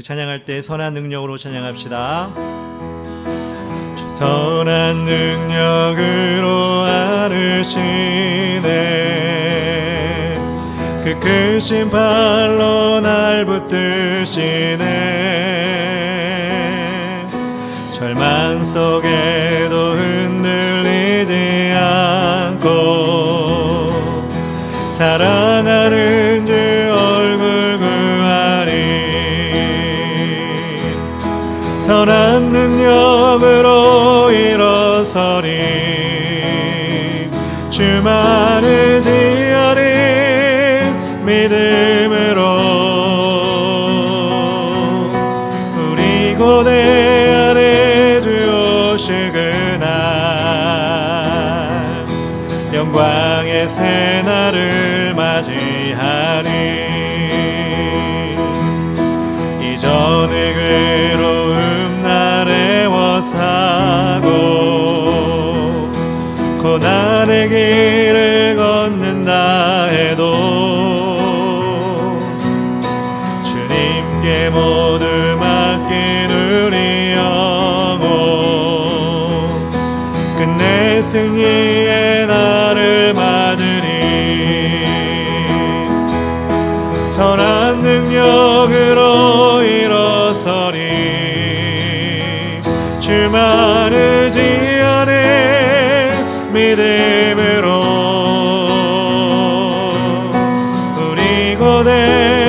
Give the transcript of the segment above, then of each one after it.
찬양할 때 선한 능력으로 찬양합시다. 주 선한 능력으로 아르시네. 그 크신 발로 날 붙드시네. 절망 속에도 흔들리지 않고 사랑하는 주 얼굴 구하리. 선한 능력으로 일어서리. 주만을 지어리. 믿음으로 우리 고대 안에 주 오실 그날 영광의 새날을 맞이하리. 이전의 괴로움 날에 워사고 고난의 길을 걷는다 해도 주님께 모두 맡긴 우리 영혼 끝내 승리의 날을 맞으리. 선한 능력으로 일어서리. 주만을 지어내. 믿음으로 우리 고대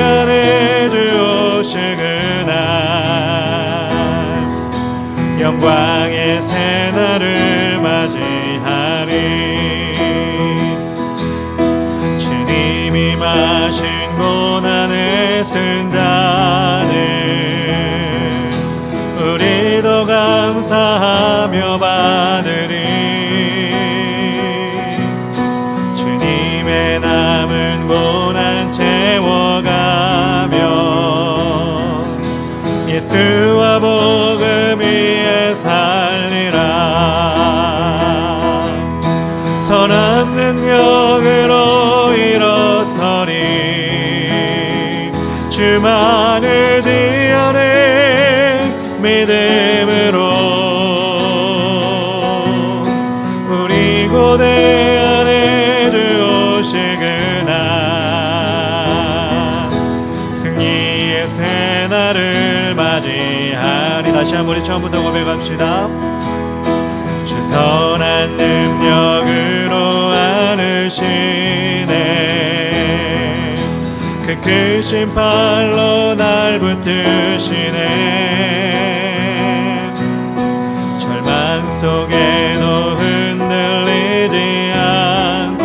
안에 주 오실 그날 영광의 새날을 맞이하리. 주님이 마신 고난의 승자들 우리도 감사하며 받으리. 주님의 남은 고난 채워가며 예수와 복음 위에 살리라. 선한 능력으로 일어서리. 주만을 지어내. 믿음으로 우리 고대 안에 주 오실 그날 승리의 새날을 맞이하리. 다시 한번 우리 처음부터 고백합시다. 주 선한 능력으로 안으시네. 그 크신 팔로 날 붙드시네. 절망 속에도 흔들리지 않고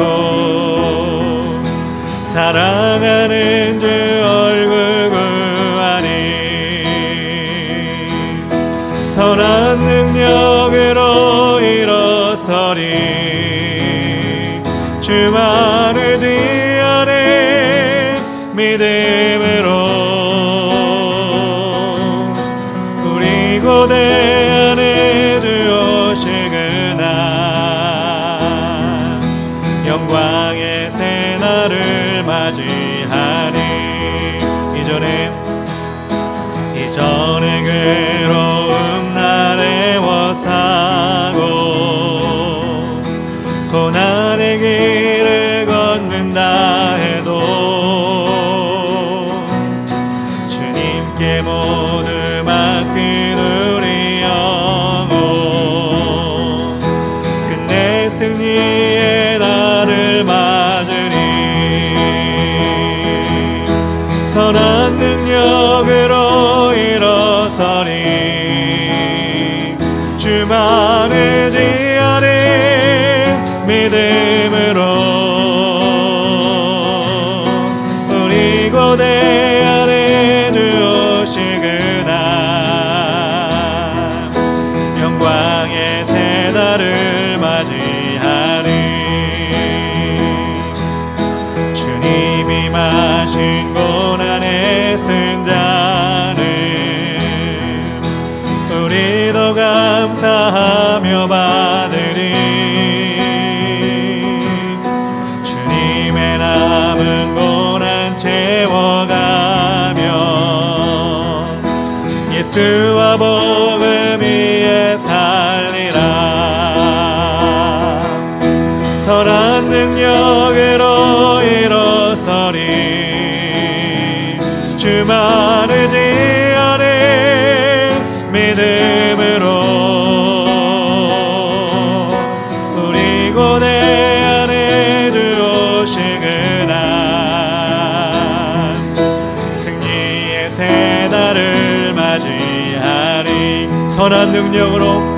사랑하는 주 얼굴 구하리. 선한 능력으로 일어서리. 주만을 지어내. 믿음으로 우리 고대 안에 주 오실 그날 영광의 새날을 맞이하리. 이전의 괴로움 날에 워사고 고난의 길을 걷는다 해도 주님께 모두 맡긴 우리 영혼 끝내 승리의 날을 맞으리. 선한 능력으로 일어서리. 주만을 지어내. 믿음으로 우리 고대 안에 주 오실 그날 예수와 복음 위에 살리라. 선한 능력으로 일어서리. 주만을 지어내 믿음으로 우리 고대 안에 주 오시그나. 승리의 새 날을 맞이하리. 선한 능력으로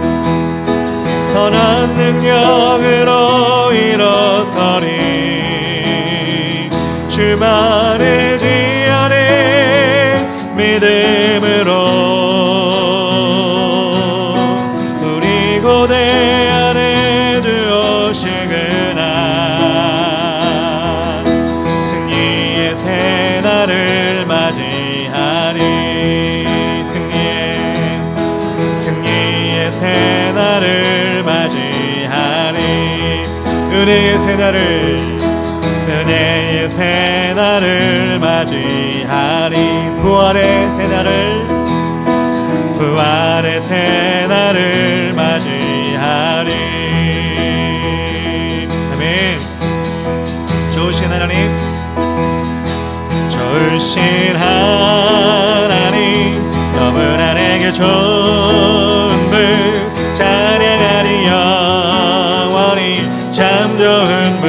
일어서리. 주만을 지어내 믿음으로 우리 고대 안에 주 오시그나. 승리의 새 날을 맞이하리. 승리의 새 날을 맞이하리. 은혜의 새 날을, 은혜의 새 날을 맞이하리. 부활의 새 날을, 부활의 새 날을 맞이하리. 아멘. 좋으신 하나님, 좋으신 하나님, 너무나 내게 좋은 분 찬양하리. 영원히 참 좋은 분.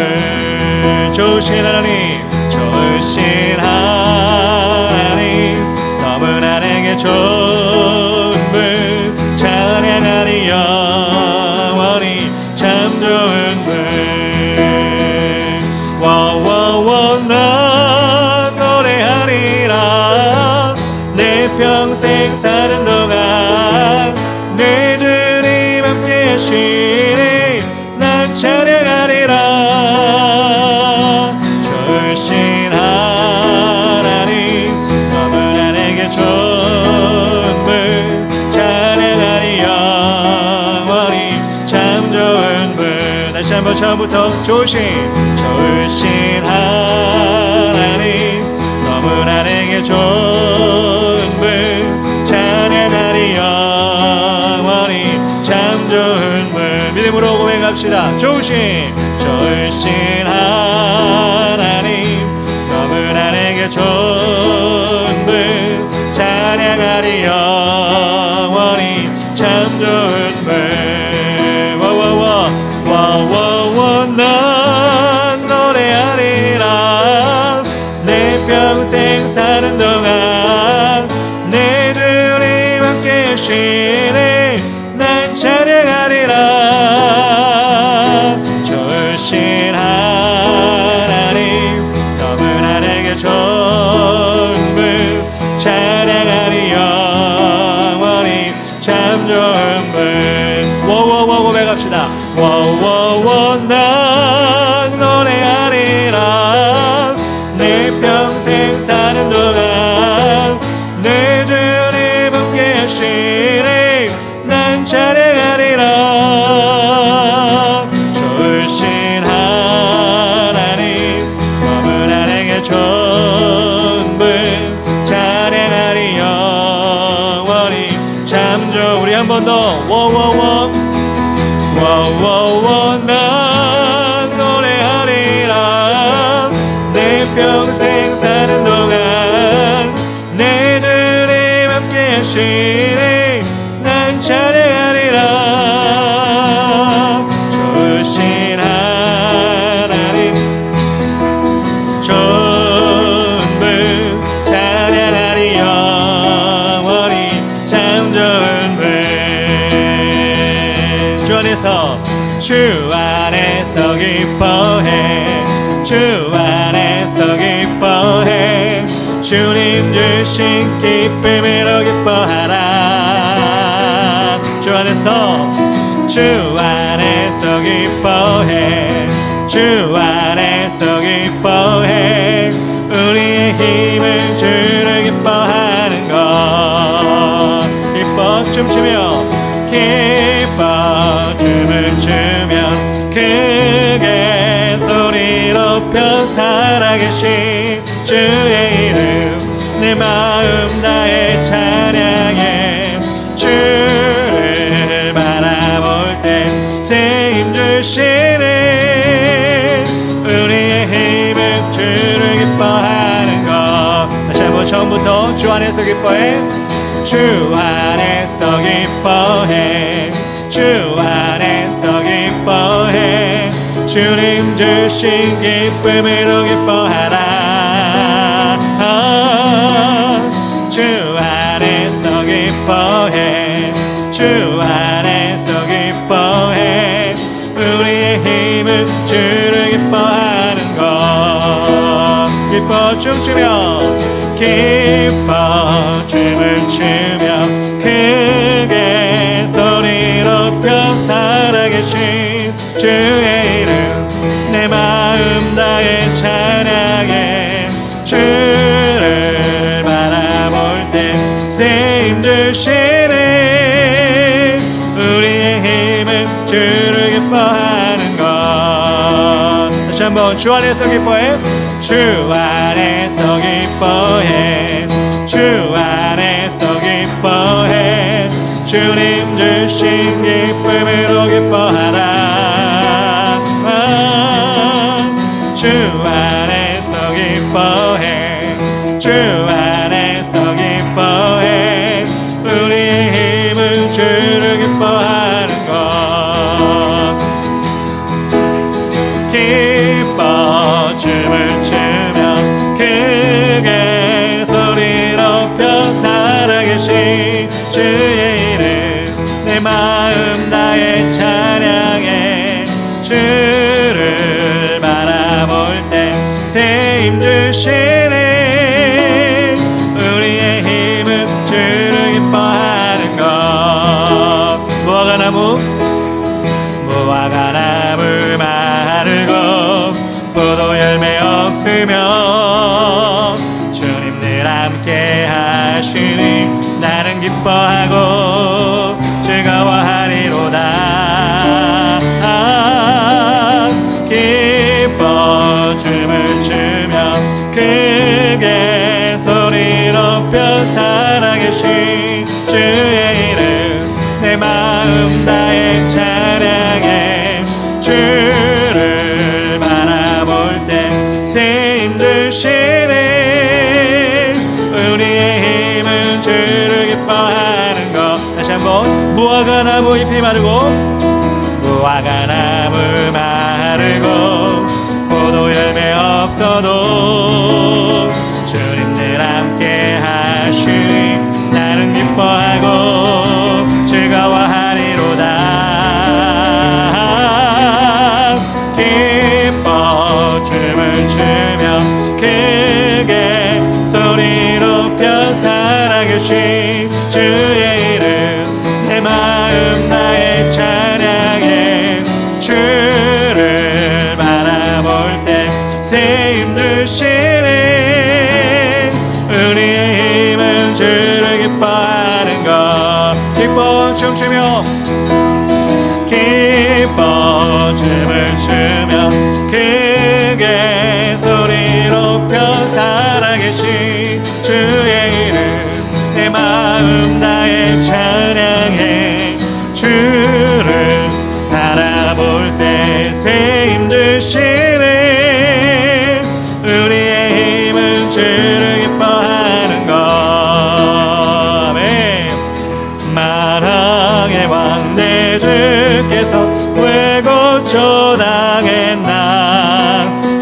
좋으신 하나님, 좋으신 하나님, 너무나 내게 좋은 분 찬양하리. 영원히 참 좋은 분. 워워워 난 노래하리라. 내 평생 사는 동안 내 주님 함께 하시니 난 찬양하리라. 좋으신 하나님, 너무나 내게 좋은 분 찬양하리. 영원히 참 좋은 분. 다시 한번 처음부터. 좋으신 하나님, 너무나 내게 좋은 분 찬양하리. 영원히 참 좋은 분. 믿음으로 고백합시다. 좋으신 하나님, 너무나 내게 좋은 분 찬양하리. 영원히 참 좋은 분. 워워워 난 노래하리라. 내 평생 사는 동안 내 주님 함께 하시니 난 찬양하리라. 좋으신 하나님, 너무나 내게 좋은 분 찬양하리. 영원히 참 좋은 분. 워워워 고백합시다. 워워워 난 노래하리라. 내 평생 사는 동안 내 주님 함께 하시니 난 찬양하리라. 좋으신 하나님, 너무나 내게 좋은 분 찬양하리. 영원히 참 좋은. 우리 한 번 더. 워워워 난 노래하리라. 내 평생 사는 동안 내 주님 함께 하시니 난 찬양하리라. 좋으신 하나님, 좋은 분 찬양하리. 영원히 참 좋은 분. 주 안에서 기뻐해. 주 안에서 기뻐해. 주님 주신 기쁨으로 기뻐하라. 주 안에서 기뻐해. 주 안에서 기뻐해. 우리의 힘을 주를 기뻐하는 것. 기뻐 춤추며 기뻐 춤을 추며 크게 소리 높여 살아계신 주의 이름 내 마음 다해 찬양해. 기뻐해 주 안에서 기뻐해 주 안에서 기뻐해 주님 주신 기쁨으로 기뻐하라 주 안에서 기뻐해 주 안에서 기뻐해 우리의 힘은 주를 기뻐하는 것 기뻐 춤추며 기뻐 춤을 추며 크게 소리 높여 살아계신 주의 이름 내 마음 다해 찬양해 주를 바라볼 때 새 힘 주시네 우리의 힘은 주를 기뻐하는 것 다시 한번 주 안에서 기뻐해 주 안에서 기뻐해 주 안에서 기뻐해 주님 주신 기쁨으로 기뻐하라 주 안에서 기뻐해 주 안에서 기뻐해 우리의 힘은 주를 기뻐하는 것 기뻐 춤을 추며 크게 소리 높여 살아계신 주의 이름 내 마음 다해 찬양해 주를 바라볼 때 새 힘 주시네 우리의 힘은 주를 기뻐하는 것 무화과 나무 마르고 포도 열매 없으며 주님 늘 함께 하시니 나는 기뻐하고 즐거워하리로다 기뻐 춤을 추며 크게 소리 높여 살아계신 주의 이름 내 마음 다해 찬양해 주를 바라볼 때 새 힘 주시네 우리의 힘은 주를 기뻐하는 것 다시 한번 무화과 나무 잎이 마르고 무화과 나무 마르고 포도 열매 없어도 주님 늘 함께 하시니 나는 기뻐하고 즐거워하리로다 기뻐 춤을 추며 크게 소리 높여 살아계신 주의 이름 내 마음 다해 찬양해 주를 바라볼 때 새 힘 주시네 우리의 힘은 주를 기뻐하는 것 기뻐 춤추며 기뻐 춤을 추며 크게 소리 높여 살아계신 주의 이름 내 마음 다해 찬양해 주를 바라볼 때 새 힘 주시네 우리의 힘은 주를 기뻐하는 것 아멘 만왕의 왕 내 주께서 왜 고초당했나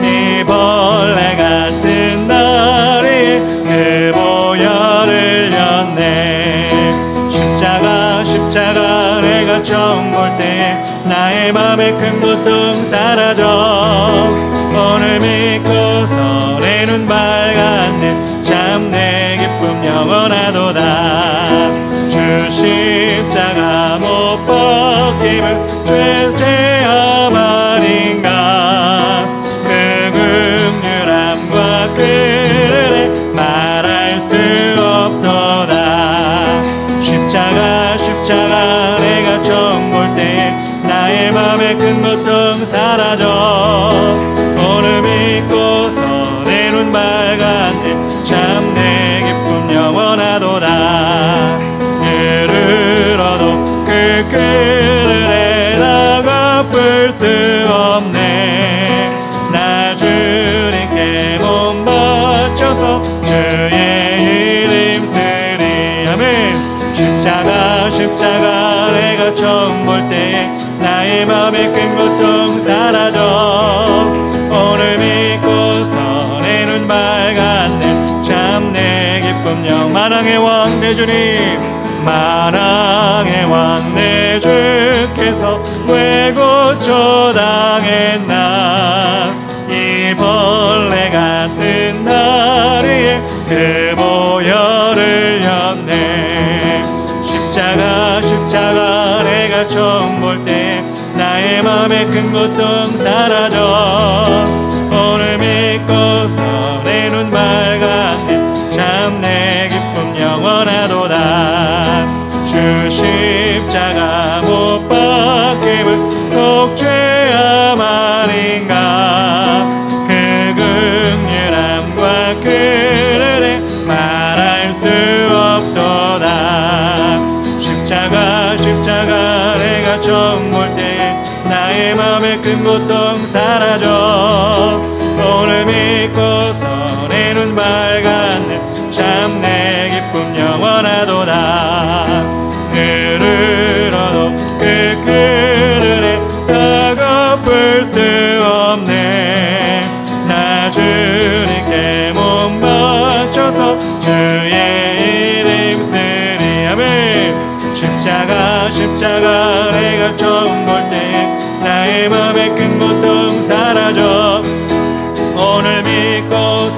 이 벌레 같은 다리에 그 보혈을 흘렸네 십자가 내가 처음 볼 때 나의 맘의 큰 고통 사라져 오늘 믿고서 내 눈 밝았네 참 내 기쁨 영원하도다 주 십자가 못 벗김은 죄죄함 아닌가 그 긍휼함과 그 은혜 말할 수 없도다 십자가 내가 처음 볼 때 나의 맘의 큰 고통 사라져 오늘 믿고서 내 눈 밝았네 참 내 기쁨 영원하도다 예를 얻어 그 은혜가 갚을 수 없네 나 주님께 몸 바쳐서 주의 이름 십자가 내가 처음 볼 때에 나의 맘의 큰 고통 사라져 오늘 믿고서 내 눈 밝았네 참 내 기쁨 영 만왕의 왕 내 주님 만왕의 왕 내 주께서 왜 고초당했나 이 벌레 같은 나리에 그 보혈을 였네 십자가 내가 처음 볼 때 나의 맘의 큰 고통 사라져 오늘 믿고서 내 눈 밝았네 참 내 기쁨 영원하도다 주 십자가 못 박힘은 속죄함 아닌가 그 긍휼함과 그 은혜 말할 수 없도다 십자가 내가 처음 볼 때 나의 맘의 큰 고통 사라져 오늘 믿고서 내 눈 밝았네 참 내 기쁨 영원하도다 그를 얻어 그 은혜 다 갚을 수 없네 나 주님께 몸 바쳐서 주의 이름 쓰리 아멘 십자가 내가 처음 볼 때 나의 맘의 큰 고통 사라져 오늘 믿고서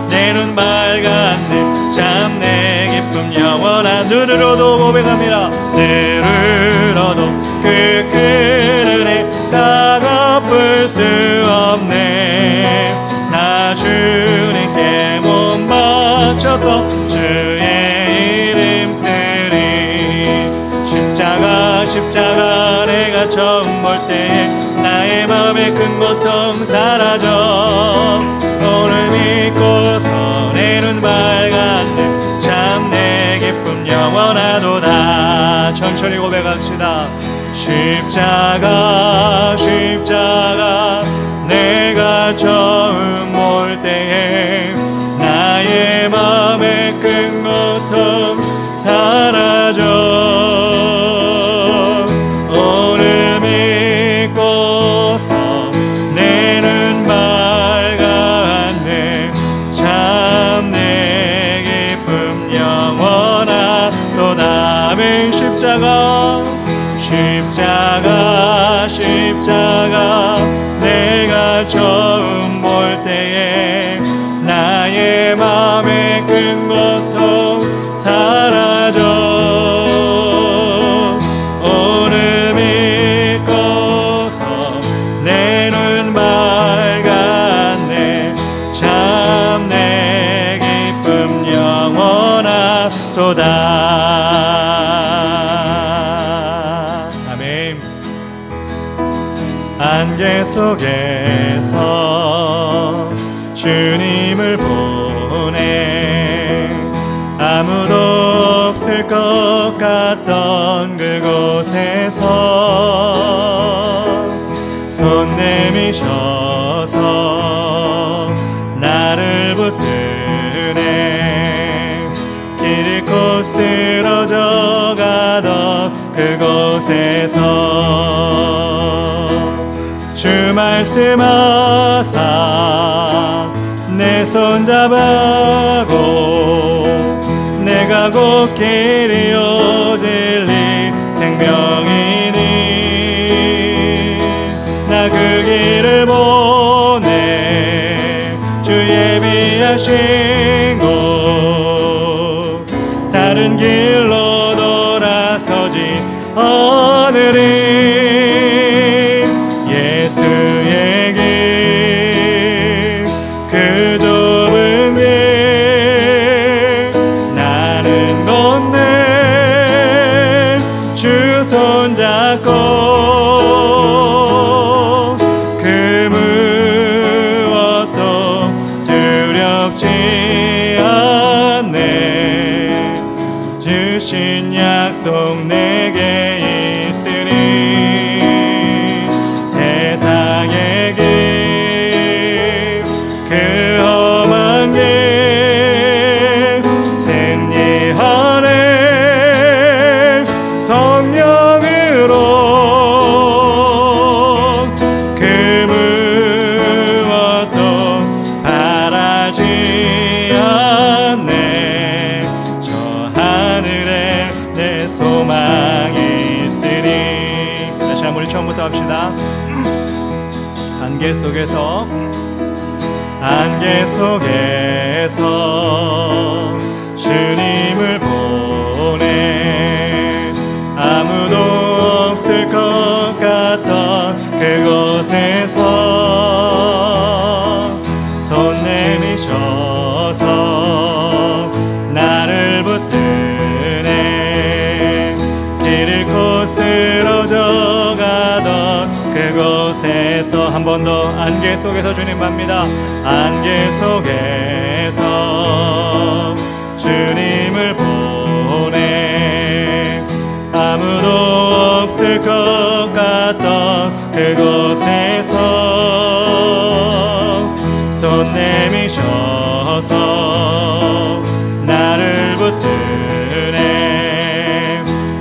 내 눈 밝았네 참 내 기쁨 영원한 눈을 얻어 고백합니다 눈을 얻어 그 은혜 다 갚을 수 없네 나 주님께 몸 바쳐서 주의 이름 쓰리 십자가 내가 처음 볼 때 나의 맘의 큰 고통 사라져 오늘 믿고서 내 눈 밝았네 참 내 기쁨 영원하도다 천천히 고백합시다 십자가 내가 처음 볼 때에 나의 맘의 큰 고통 사라져 오늘 믿고서 내 눈 밝았네 참 내 기쁨 영원하도다 아멘 십자가 내가 처음 볼 때에 나의 맘의 큰 고통 사라져 오늘 믿고서 내 눈 밝았네 참 내 기쁨 영원하도다 안개 속에서 주님을 보내 아무도 없을 것 같던 그곳에서 손 내미셔서 나를 붙드네 길 잃고 쓰러져 가던 그곳에서 주 말씀하사 내 손 잡아고 내가 곧 길이요 진리 생명이니 나 그 길을 보내 주 예비하신 곳 다른 길로 돌아서지 않으리 주신 약속 내게 있으니 세상의 길 그 험한 길 승리하네 서 소망이 있으니. 다시 한번 우리 처음부터 합시다. 안개 속에서 주님을 보내. 아무도 없을 것 같던 그곳에서 손 내미셔서 나를 붙드네. 길 잃고 쓰러져 가던 그곳에서 한 번 더 안개 속에서 주님 봅니다. 안개 속에서 주님을 보내. 아무도 없을 것 같던 그곳에서 손 내미셔서 나를 붙드네.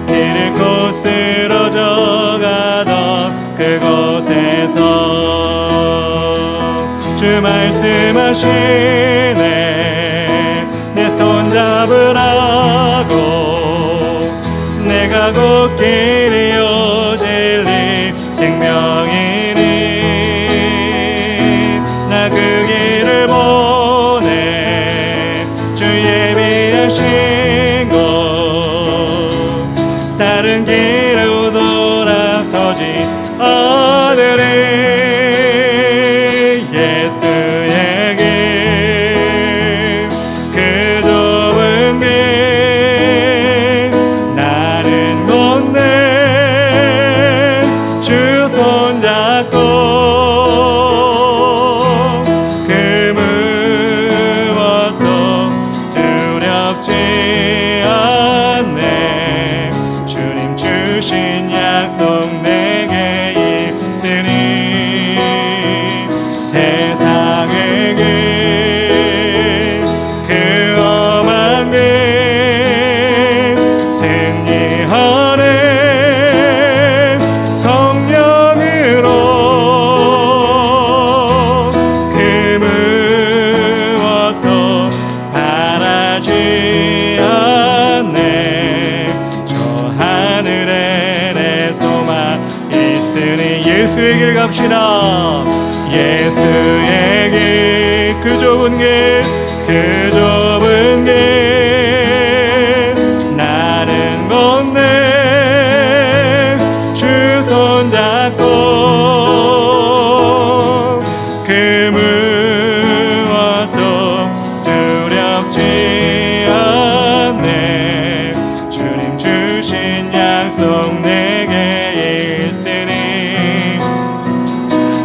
길 잃고 쓰러져 가던 그곳에서 주 말씀하시네. 내 손 잡으라고. 내가 곧 길이요 진리 생명이니. 나 그 길을 보내. 주 예비하신 곳. 다른 길로 돌아서지 않으리. 예수의 길 그 좁은 길 나는 걷네. 주 손잡고 그 무엇도 두렵지 않네. 주님 주신 약속 내게 있으니. 세상의 길 그 험한 길 승리하네. 성령으로 그 무엇도 바라지 않네. 저 하늘에 내 소망 있으니. 예수의 길 갑시다. 예수의 길 그 좁은 길 그 좁은 길 나는 걷네. 주 손잡고 그 무엇도 두렵지 않네. 주님 주신 약속 내게 있으니.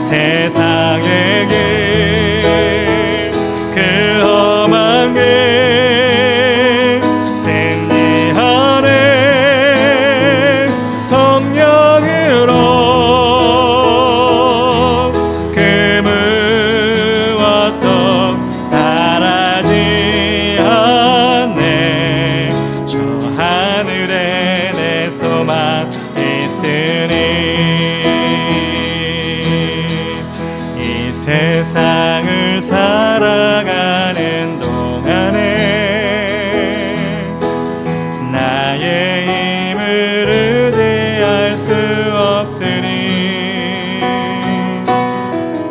세상의 길 그 험한 길 승리하네. 성령으로 그 무엇도 바라지 않네. 저 하늘에 내 소망 있으니. 세상을 살아가는 동안에 나의 힘을 의지할 수 없으니.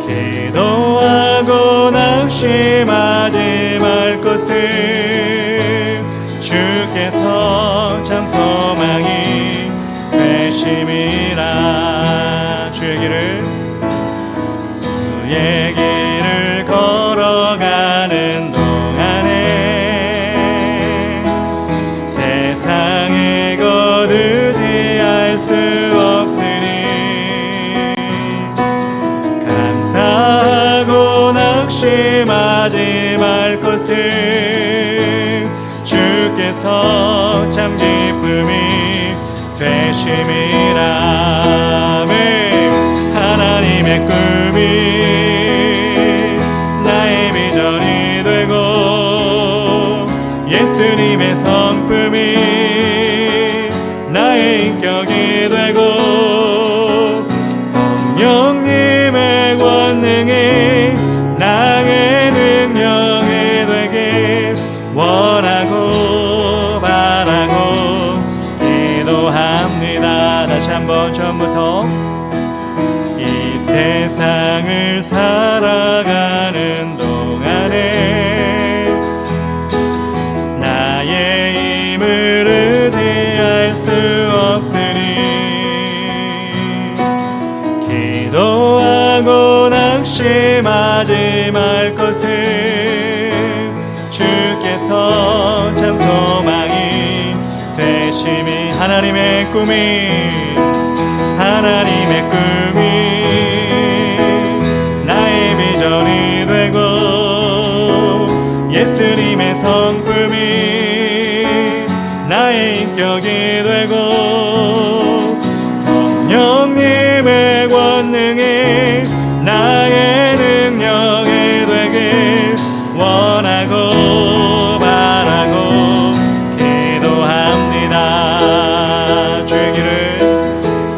기도하고 낙심하지 말 것을 주께서 참 소망이 되심이라. 주의 길을 주의 길을 걸어가는 동안에 세상에 거두지할 수 없으니. 감사하고 낙심하지 말 것을 주께서 참 기쁨이 되심이라. 하나님의 꿈이 나의 비전이 되고 예수님의 성품이 나의 인격이 되고 성령님의 권능이 나의 능력이 되길 원하고 바라고 한번 처음부터. 이 세상을 살아가는 동안에 나의 힘을 의지할 수 없으니 기도하고 낙심하지 말 것을 주께서 참 소망이 되심이 하나님의 꿈이 나의 비전이 되고 예수님의 성품이 나의 인격이 되고 성령님의 권능이 나의 능력이 되길 원하고 바라고 기도합니다.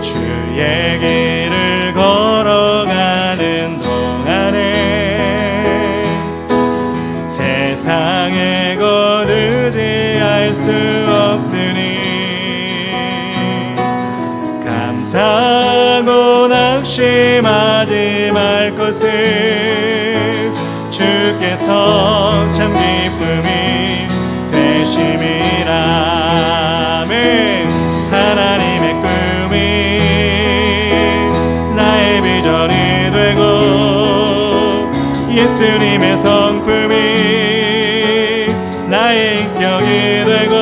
주의 길을 걸어가는 동안에 세상에 것 의지할 수 없으니 감사하고 낙심하지 말 것을 주께서 참 기쁨이 되심이라. 아멘. 하나님의 꿈이 나의 비전이 되고 예수님의 성품이 나의 인격이 되고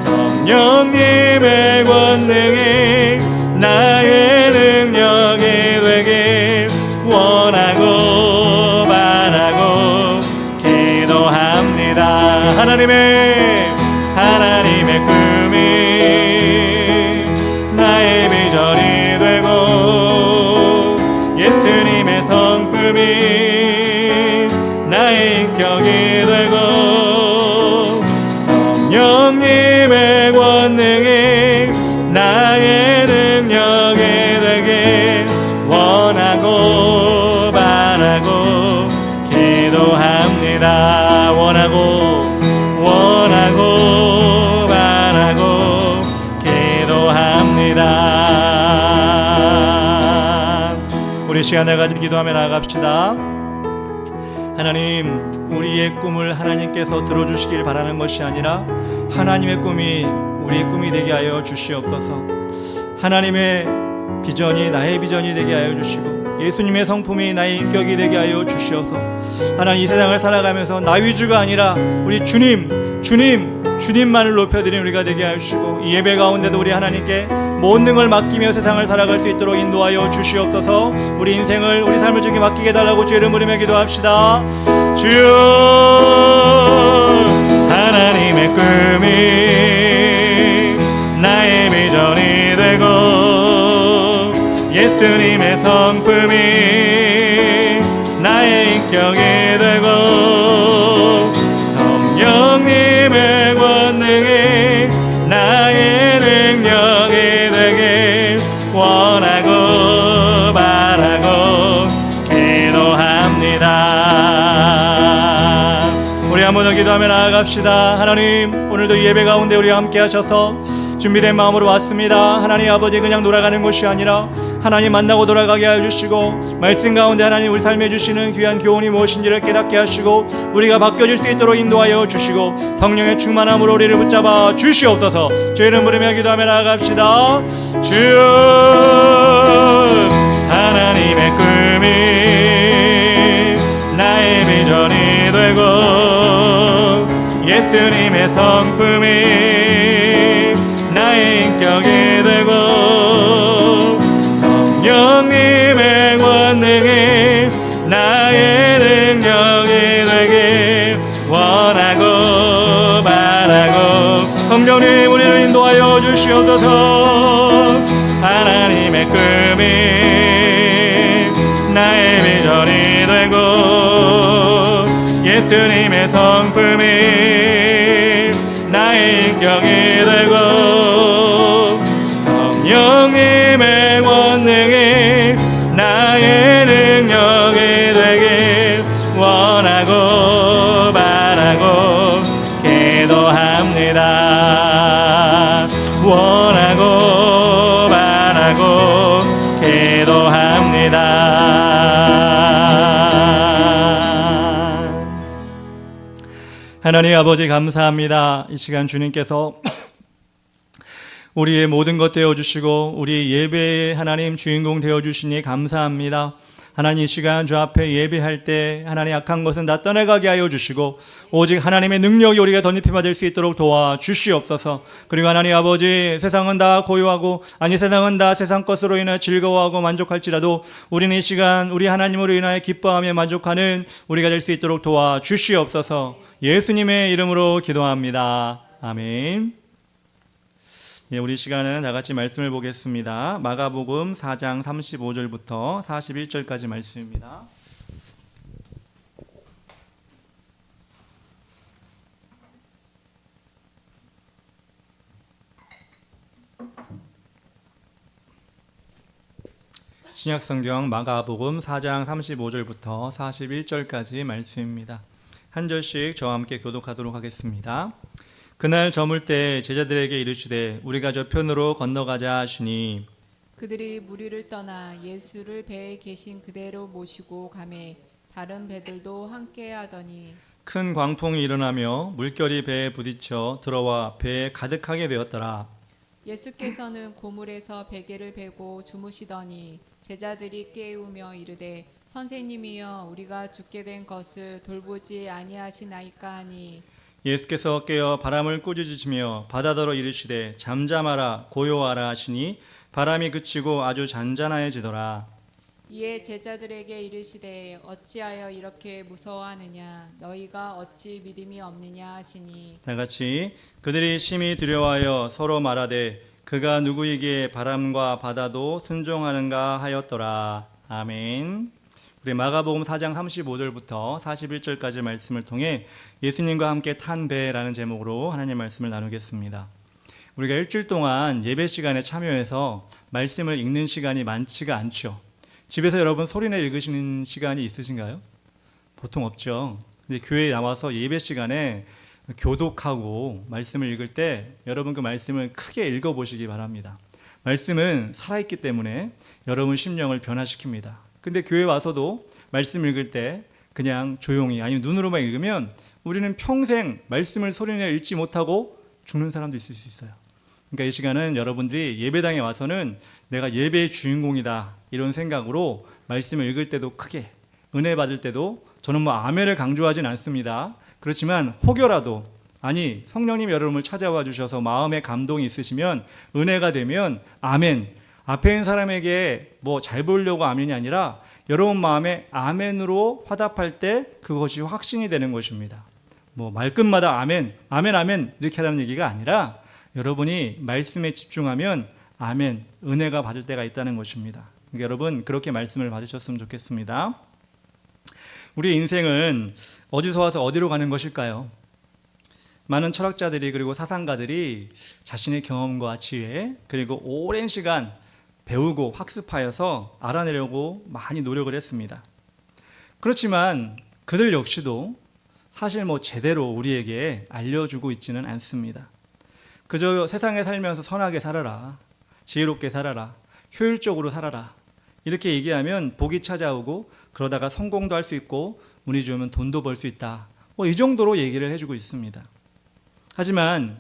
성령님의 권능이 나의 능력이 되길 원하고 바라고 기도합니다. 하나님의 꿈이 나의 비전이 되고 예수님의 성품이 나의 인격이 되고 성령님의 권능이 나의 능력이 되길 원하고 바라고 기도합니다. 원하고 바라고 기도합니다. 우리 시간을 가지고 기도하며 나아갑시다. 하나님, 우리의 꿈을 하나님께서 들어주시길 바라는 것이 아니라 하나님의 꿈이 우리의 꿈이 되게 하여 주시옵소서. 하나님의 비전이 나의 비전이 되게 하여 주시고 예수님의 성품이 나의 인격이 되게 하여 주시옵소서. 하나님, 이 세상을 살아가면서 나 위주가 아니라 우리 주님만을 높여드리는 우리가 되게 하여 주시고 이 예배 가운데도 우리 하나님께 모든 걸 맡기며 세상을 살아갈 수 있도록 인도하여 주시옵소서. 우리 인생을 우리 삶을 주께 맡기게 달라고 주의 이름 부르며 기도합시다. 주여, 하나님의 꿈이 나의 비전이 되고 예수님의 성품이 나의 인격이 되고 성령님의 권능이 나의 능력이 되길 원하고 바라고 기도합니다. 우리 한 번 더 기도하며 나아갑시다. 하나님, 오늘도 예배 가운데 우리와 함께 하셔서 준비된 마음으로 왔습니다. 하나님 아버지, 그냥 돌아가는 것이 아니라 하나님 만나고 돌아가게 하여 주시고 말씀 가운데 하나님 우리 삶에 주시는 귀한 교훈이 무엇인지를 깨닫게 하시고 우리가 바뀌어질 수 있도록 인도하여 주시고 성령의 충만함으로 우리를 붙잡아 주시옵소서. 주의 이름 부르며 기도하며 나아갑시다. 주여, 하나님의 꿈이 나의 비전이 되고 예수님의 성품이 나의 인격이 되고 성령님의 권능이 나의 능력이 되길 원하고 바라고 성령님 우리를 인도하여 주시옵소서. 하나님의 꿈이 나의 비전이 되고 예수님의 성품이 나의 인격이 되고 성령님의 권능이 나의 능력이 되길 원하고 바라고 기도합니다. 원하고 하나님 아버지 감사합니다. 이 시간 주님께서 우리의 모든 것 되어주시고 우리 예배의 하나님 주인공 되어주시니 감사합니다. 하나님 이 시간 주 앞에 예배할 때 하나님 악한 것은 다 떠나가게 하여 주시고 오직 하나님의 능력이 우리가 덧입혀 받을 수 있도록 도와주시옵소서. 그리고 하나님 아버지 세상은 다 고요하고 세상은 다 세상 것으로 인하여 즐거워하고 만족할지라도 우리는 이 시간 우리 하나님으로 인하여 기뻐하며 만족하는 우리가 될 수 있도록 도와주시옵소서. 예수님의 이름으로 기도합니다. 아멘. 우리 시간은 다 같이 말씀을 보겠습니다. 마가복음 4장 35절부터 41절까지 말씀입니다. 신약성경 마가복음 4장 35절부터 41절까지 말씀입니다. 한 절씩 저와 함께 교독하도록 하겠습니다. 그날 저물 때 제자들에게 이르시되 우리가 저편으로 건너가자 하시니 그들이 무리를 떠나 예수를 배에 계신 그대로 모시고 가매 다른 배들도 함께 하더니 큰 광풍이 일어나며 물결이 배에 부딪혀 들어와 배에 가득하게 되었더라. 예수께서는 고물에서 베개를 베고 주무시더니 제자들이 깨우며 이르되 선생님이여 우리가 죽게 된 것을 돌보지 아니하시나이까 하니 예수께서 깨어 바람을 꾸짖으시며 바다더러 이르시되 잠잠하라 고요하라 하시니 바람이 그치고 아주 잔잔하여지더라. 이에 제자들에게 이르시되 어찌하여 이렇게 무서워하느냐 너희가 어찌 믿음이 없느냐 하시니 다 같이 그들이 심히 두려워하여 서로 말하되 그가 누구이기에 바람과 바다도 순종하는가 하였더라. 아멘. 우리 마가복음 4장 35절부터 41절까지 말씀을 통해 예수님과 함께 탄 배라는 제목으로 하나님의 말씀을 나누겠습니다. 우리가 일주일 동안 예배 시간에 참여해서 말씀을 읽는 시간이 많지가 않죠. 집에서 여러분 소리내 읽으시는 시간이 있으신가요? 보통 없죠. 근데 교회에 나와서 예배 시간에 교독하고 말씀을 읽을 때 여러분 그 말씀을 크게 읽어보시기 바랍니다. 말씀은 살아있기 때문에 여러분 심령을 변화시킵니다. 근데 교회 와서도 말씀 읽을 때 그냥 조용히 아니면 눈으로만 읽으면 우리는 평생 말씀을 소리내 읽지 못하고 죽는 사람도 있을 수 있어요. 그러니까 이 시간은 여러분들이 예배당에 와서는 내가 예배의 주인공이다 이런 생각으로 말씀을 읽을 때도 크게 은혜 받을 때도 저는 아멘을 강조하진 않습니다. 그렇지만 혹여라도 성령님 여러분을 찾아와 주셔서 마음에 감동이 있으시면 은혜가 되면 아멘 앞에 있는 사람에게 잘 보려고 아멘이 아니라 여러분 마음에 아멘으로 화답할 때 그것이 확신이 되는 것입니다. 말끝마다 아멘, 아멘, 아멘 이렇게 하라는 얘기가 아니라 여러분이 말씀에 집중하면 아멘, 은혜가 받을 때가 있다는 것입니다. 그러니까 여러분 그렇게 말씀을 받으셨으면 좋겠습니다. 우리 인생은 어디서 와서 어디로 가는 것일까요? 많은 철학자들이 그리고 사상가들이 자신의 경험과 지혜 그리고 오랜 시간 배우고 학습하여서 알아내려고 많이 노력을 했습니다. 그렇지만 그들 역시도 사실 제대로 우리에게 알려주고 있지는 않습니다. 그저 세상에 살면서 선하게 살아라, 지혜롭게 살아라, 효율적으로 살아라 이렇게 얘기하면 복이 찾아오고 그러다가 성공도 할 수 있고 운이 좋으면 돈도 벌 수 있다 이 정도로 얘기를 해주고 있습니다. 하지만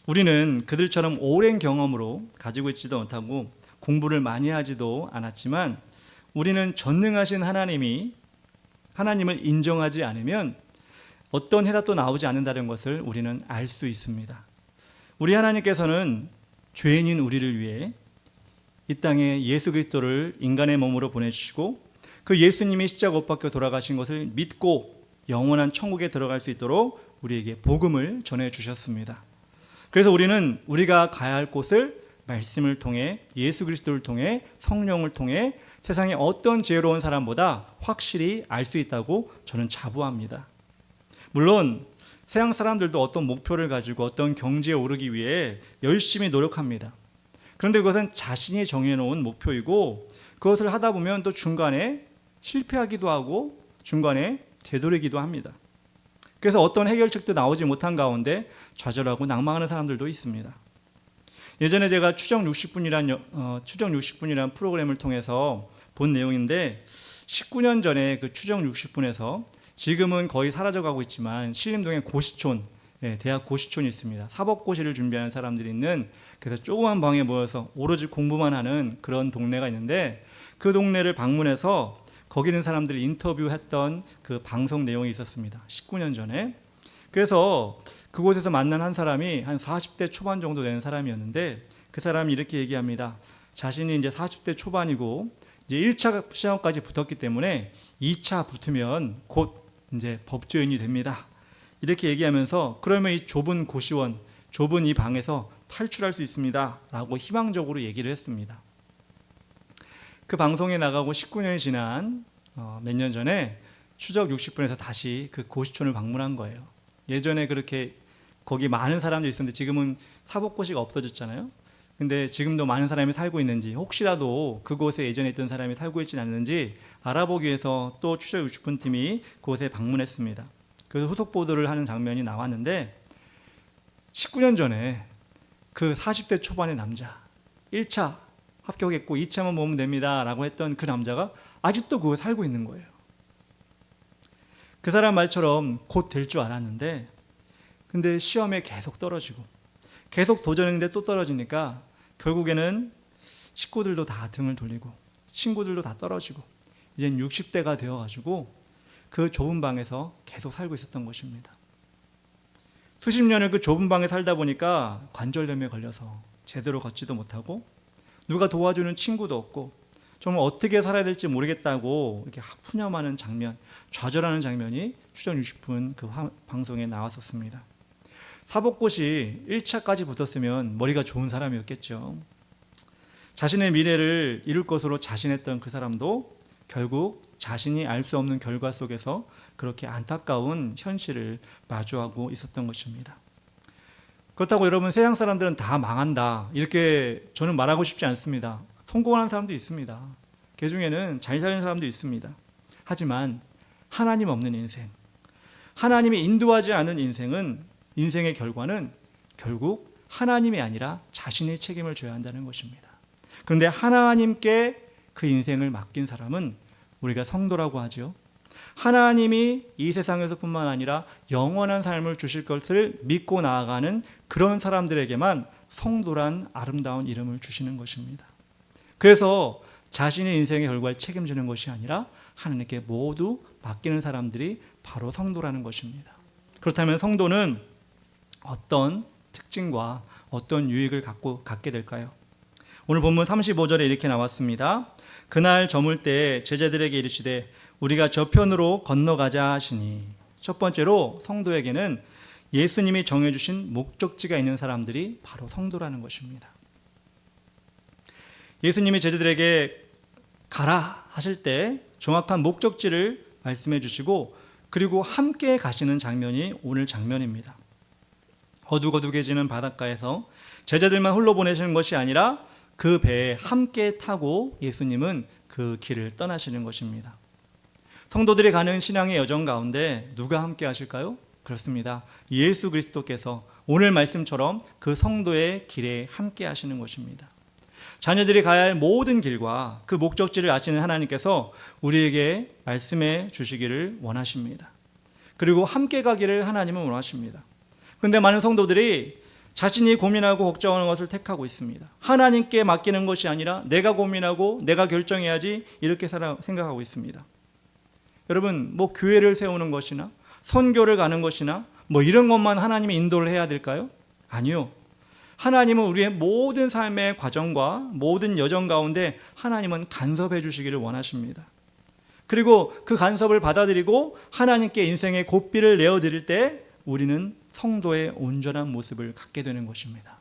우리는 그들처럼 오랜 경험으로 가지고 있지도 못하고 공부를 많이 하지도 않았지만 우리는 전능하신 하나님을 인정하지 않으면 어떤 해답도 나오지 않는다는 것을 우리는 알 수 있습니다. 우리 하나님께서는 죄인인 우리를 위해 이 땅에 예수 그리스도를 인간의 몸으로 보내주시고 그 예수님이 십자가 못 박혀 돌아가신 것을 믿고 영원한 천국에 들어갈 수 있도록 우리에게 복음을 전해주셨습니다. 그래서 우리는 우리가 가야 할 곳을 말씀을 통해 예수 그리스도를 통해 성령을 통해 세상에 어떤 지혜로운 사람보다 확실히 알 수 있다고 저는 자부합니다. 물론 세상 사람들도 어떤 목표를 가지고 어떤 경지에 오르기 위해 열심히 노력합니다. 그런데 그것은 자신이 정해놓은 목표이고 그것을 하다 보면 또 중간에 실패하기도 하고 중간에 되돌리기도 합니다. 그래서 어떤 해결책도 나오지 못한 가운데 좌절하고 낭망하는 사람들도 있습니다. 예전에 제가 추정 60분이라는 프로그램을 통해서 본 내용인데 19년 전에 그 추정 60분에서 지금은 거의 사라져가고 있지만 신림동에 고시촌, 대학 고시촌이 있습니다. 사법고시를 준비하는 사람들이 있는, 그래서 조그만 방에 모여서 오로지 공부만 하는 그런 동네가 있는데, 그 동네를 방문해서 거기 있는 사람들을 인터뷰했던 그 방송 내용이 있었습니다. 19년 전에. 그래서 그곳에서 만난 한 사람이 한 40대 초반 정도 되는 사람이었는데, 그 사람이 이렇게 얘기합니다. 자신이 이제 40대 초반이고 이제 1차 시험까지 붙었기 때문에 2차 붙으면 곧 이제 법조인이 됩니다. 이렇게 얘기하면서, 그러면 이 좁은 고시원, 좁은 이 방에서 탈출할 수 있습니다 라고 희망적으로 얘기를 했습니다. 그 방송에 나가고 19년이 지난 몇 년 전에 추적 60분에서 다시 그 고시촌을 방문한 거예요. 예전에 그렇게 거기 많은 사람들이 있었는데 지금은 사법고시가 없어졌잖아요. 근데 지금도 많은 사람이 살고 있는지, 혹시라도 그곳에 예전에 있던 사람이 살고 있지는 않는지 알아보기 위해서 또 추적 60분 팀이 그곳에 방문했습니다. 그래서 후속 보도를 하는 장면이 나왔는데, 19년 전에 그 40대 초반의 남자, 1차 합격했고 2차만 보면 됩니다 라고 했던 그 남자가 아직도 그곳에 살고 있는 거예요. 그 사람 말처럼 곧 될 줄 알았는데, 근데 시험에 계속 떨어지고 계속 도전했는데 또 떨어지니까 결국에는 식구들도 다 등을 돌리고 친구들도 다 떨어지고 이젠 60대가 되어가지고 그 좁은 방에서 계속 살고 있었던 것입니다. 수십 년을 그 좁은 방에 살다 보니까 관절염에 걸려서 제대로 걷지도 못하고 누가 도와주는 친구도 없고 정말 어떻게 살아야 될지 모르겠다고 이렇게 푸념하는 장면, 좌절하는 장면이 추적 60분 그 방송에 나왔었습니다. 사법고시 1차까지 붙었으면 머리가 좋은 사람이었겠죠. 자신의 미래를 이룰 것으로 자신했던 그 사람도 결국 자신이 알 수 없는 결과 속에서 그렇게 안타까운 현실을 마주하고 있었던 것입니다. 그렇다고 여러분, 세상 사람들은 다 망한다 이렇게 저는 말하고 싶지 않습니다. 성공하는 사람도 있습니다. 그 중에는 잘 사는 사람도 있습니다. 하지만 하나님 없는 인생, 하나님이 인도하지 않은 인생의 결과는 결국 하나님이 아니라 자신의 책임을 져야 한다는 것입니다. 그런데 하나님께 그 인생을 맡긴 사람은 우리가 성도라고 하죠. 하나님이 이 세상에서뿐만 아니라 영원한 삶을 주실 것을 믿고 나아가는 그런 사람들에게만 성도란 아름다운 이름을 주시는 것입니다. 그래서 자신의 인생의 결과를 책임지는 것이 아니라 하나님께 모두 맡기는 사람들이 바로 성도라는 것입니다. 그렇다면 성도는 어떤 특징과 어떤 유익을 갖게 될까요? 오늘 본문 35절에 이렇게 나왔습니다. 그날 저물 때 제자들에게 이르시되 우리가 저편으로 건너가자 하시니, 첫 번째로 성도에게는 예수님이 정해주신 목적지가 있는 사람들이 바로 성도라는 것입니다. 예수님이 제자들에게 가라 하실 때 정확한 목적지를 말씀해 주시고, 그리고 함께 가시는 장면이 오늘 장면입니다. 어둑어둑해지는 바닷가에서 제자들만 홀로 보내시는 것이 아니라 그 배에 함께 타고 예수님은 그 길을 떠나시는 것입니다. 성도들이 가는 신앙의 여정 가운데 누가 함께 하실까요? 그렇습니다. 예수 그리스도께서 오늘 말씀처럼 그 성도의 길에 함께 하시는 것입니다. 자녀들이 가야 할 모든 길과 그 목적지를 아시는 하나님께서 우리에게 말씀해 주시기를 원하십니다. 그리고 함께 가기를 하나님은 원하십니다. 그런데 많은 성도들이 자신이 고민하고 걱정하는 것을 택하고 있습니다. 하나님께 맡기는 것이 아니라 내가 고민하고 내가 결정해야지 이렇게 생각하고 있습니다. 여러분, 뭐 교회를 세우는 것이나 선교를 가는 것이나 뭐 이런 것만 하나님이 인도를 해야 될까요? 아니요. 하나님은 우리의 모든 삶의 과정과 모든 여정 가운데 하나님은 간섭해 주시기를 원하십니다. 그리고 그 간섭을 받아들이고 하나님께 인생의 고삐를 내어드릴 때 우리는 성도의 온전한 모습을 갖게 되는 것입니다.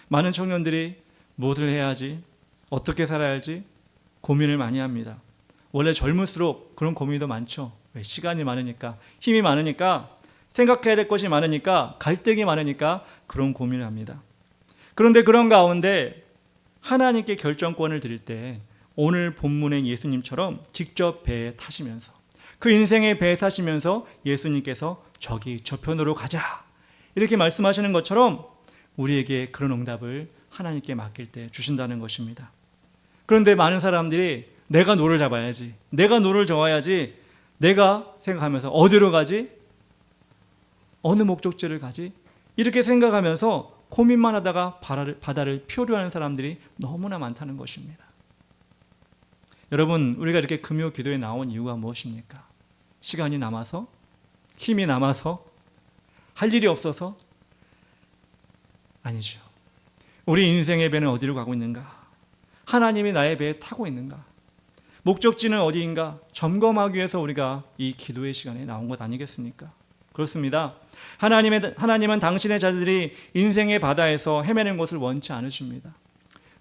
많은 청년들이 무엇을 해야 하지, 어떻게 살아야 할지 고민을 많이 합니다. 원래 젊을수록 그런 고민이 더 많죠. 왜? 시간이 많으니까, 힘이 많으니까, 생각해야 될 것이 많으니까, 갈등이 많으니까 그런 고민을 합니다. 그런데 그런 가운데 하나님께 결정권을 드릴 때 오늘 본문의 예수님처럼 직접 배에 타시면서, 그 인생의 배에 타시면서 예수님께서 저기 저편으로 가자 이렇게 말씀하시는 것처럼 우리에게 그런 응답을 하나님께 맡길 때 주신다는 것입니다. 그런데 많은 사람들이 내가 노를 잡아야지, 내가 노를 저어야지, 내가 생각하면서 어디로 가지? 어느 목적지를 가지? 이렇게 생각하면서 고민만 하다가 바다를 표류하는 사람들이 너무나 많다는 것입니다. 여러분, 우리가 이렇게 금요 기도에 나온 이유가 무엇입니까? 시간이 남아서? 힘이 남아서? 할 일이 없어서? 아니죠. 우리 인생의 배는 어디로 가고 있는가? 하나님이 나의 배에 타고 있는가? 목적지는 어디인가? 점검하기 위해서 우리가 이 기도의 시간에 나온 것 아니겠습니까? 그렇습니다. 하나님은 당신의 자들이 인생의 바다에서 헤매는 것을 원치 않으십니다.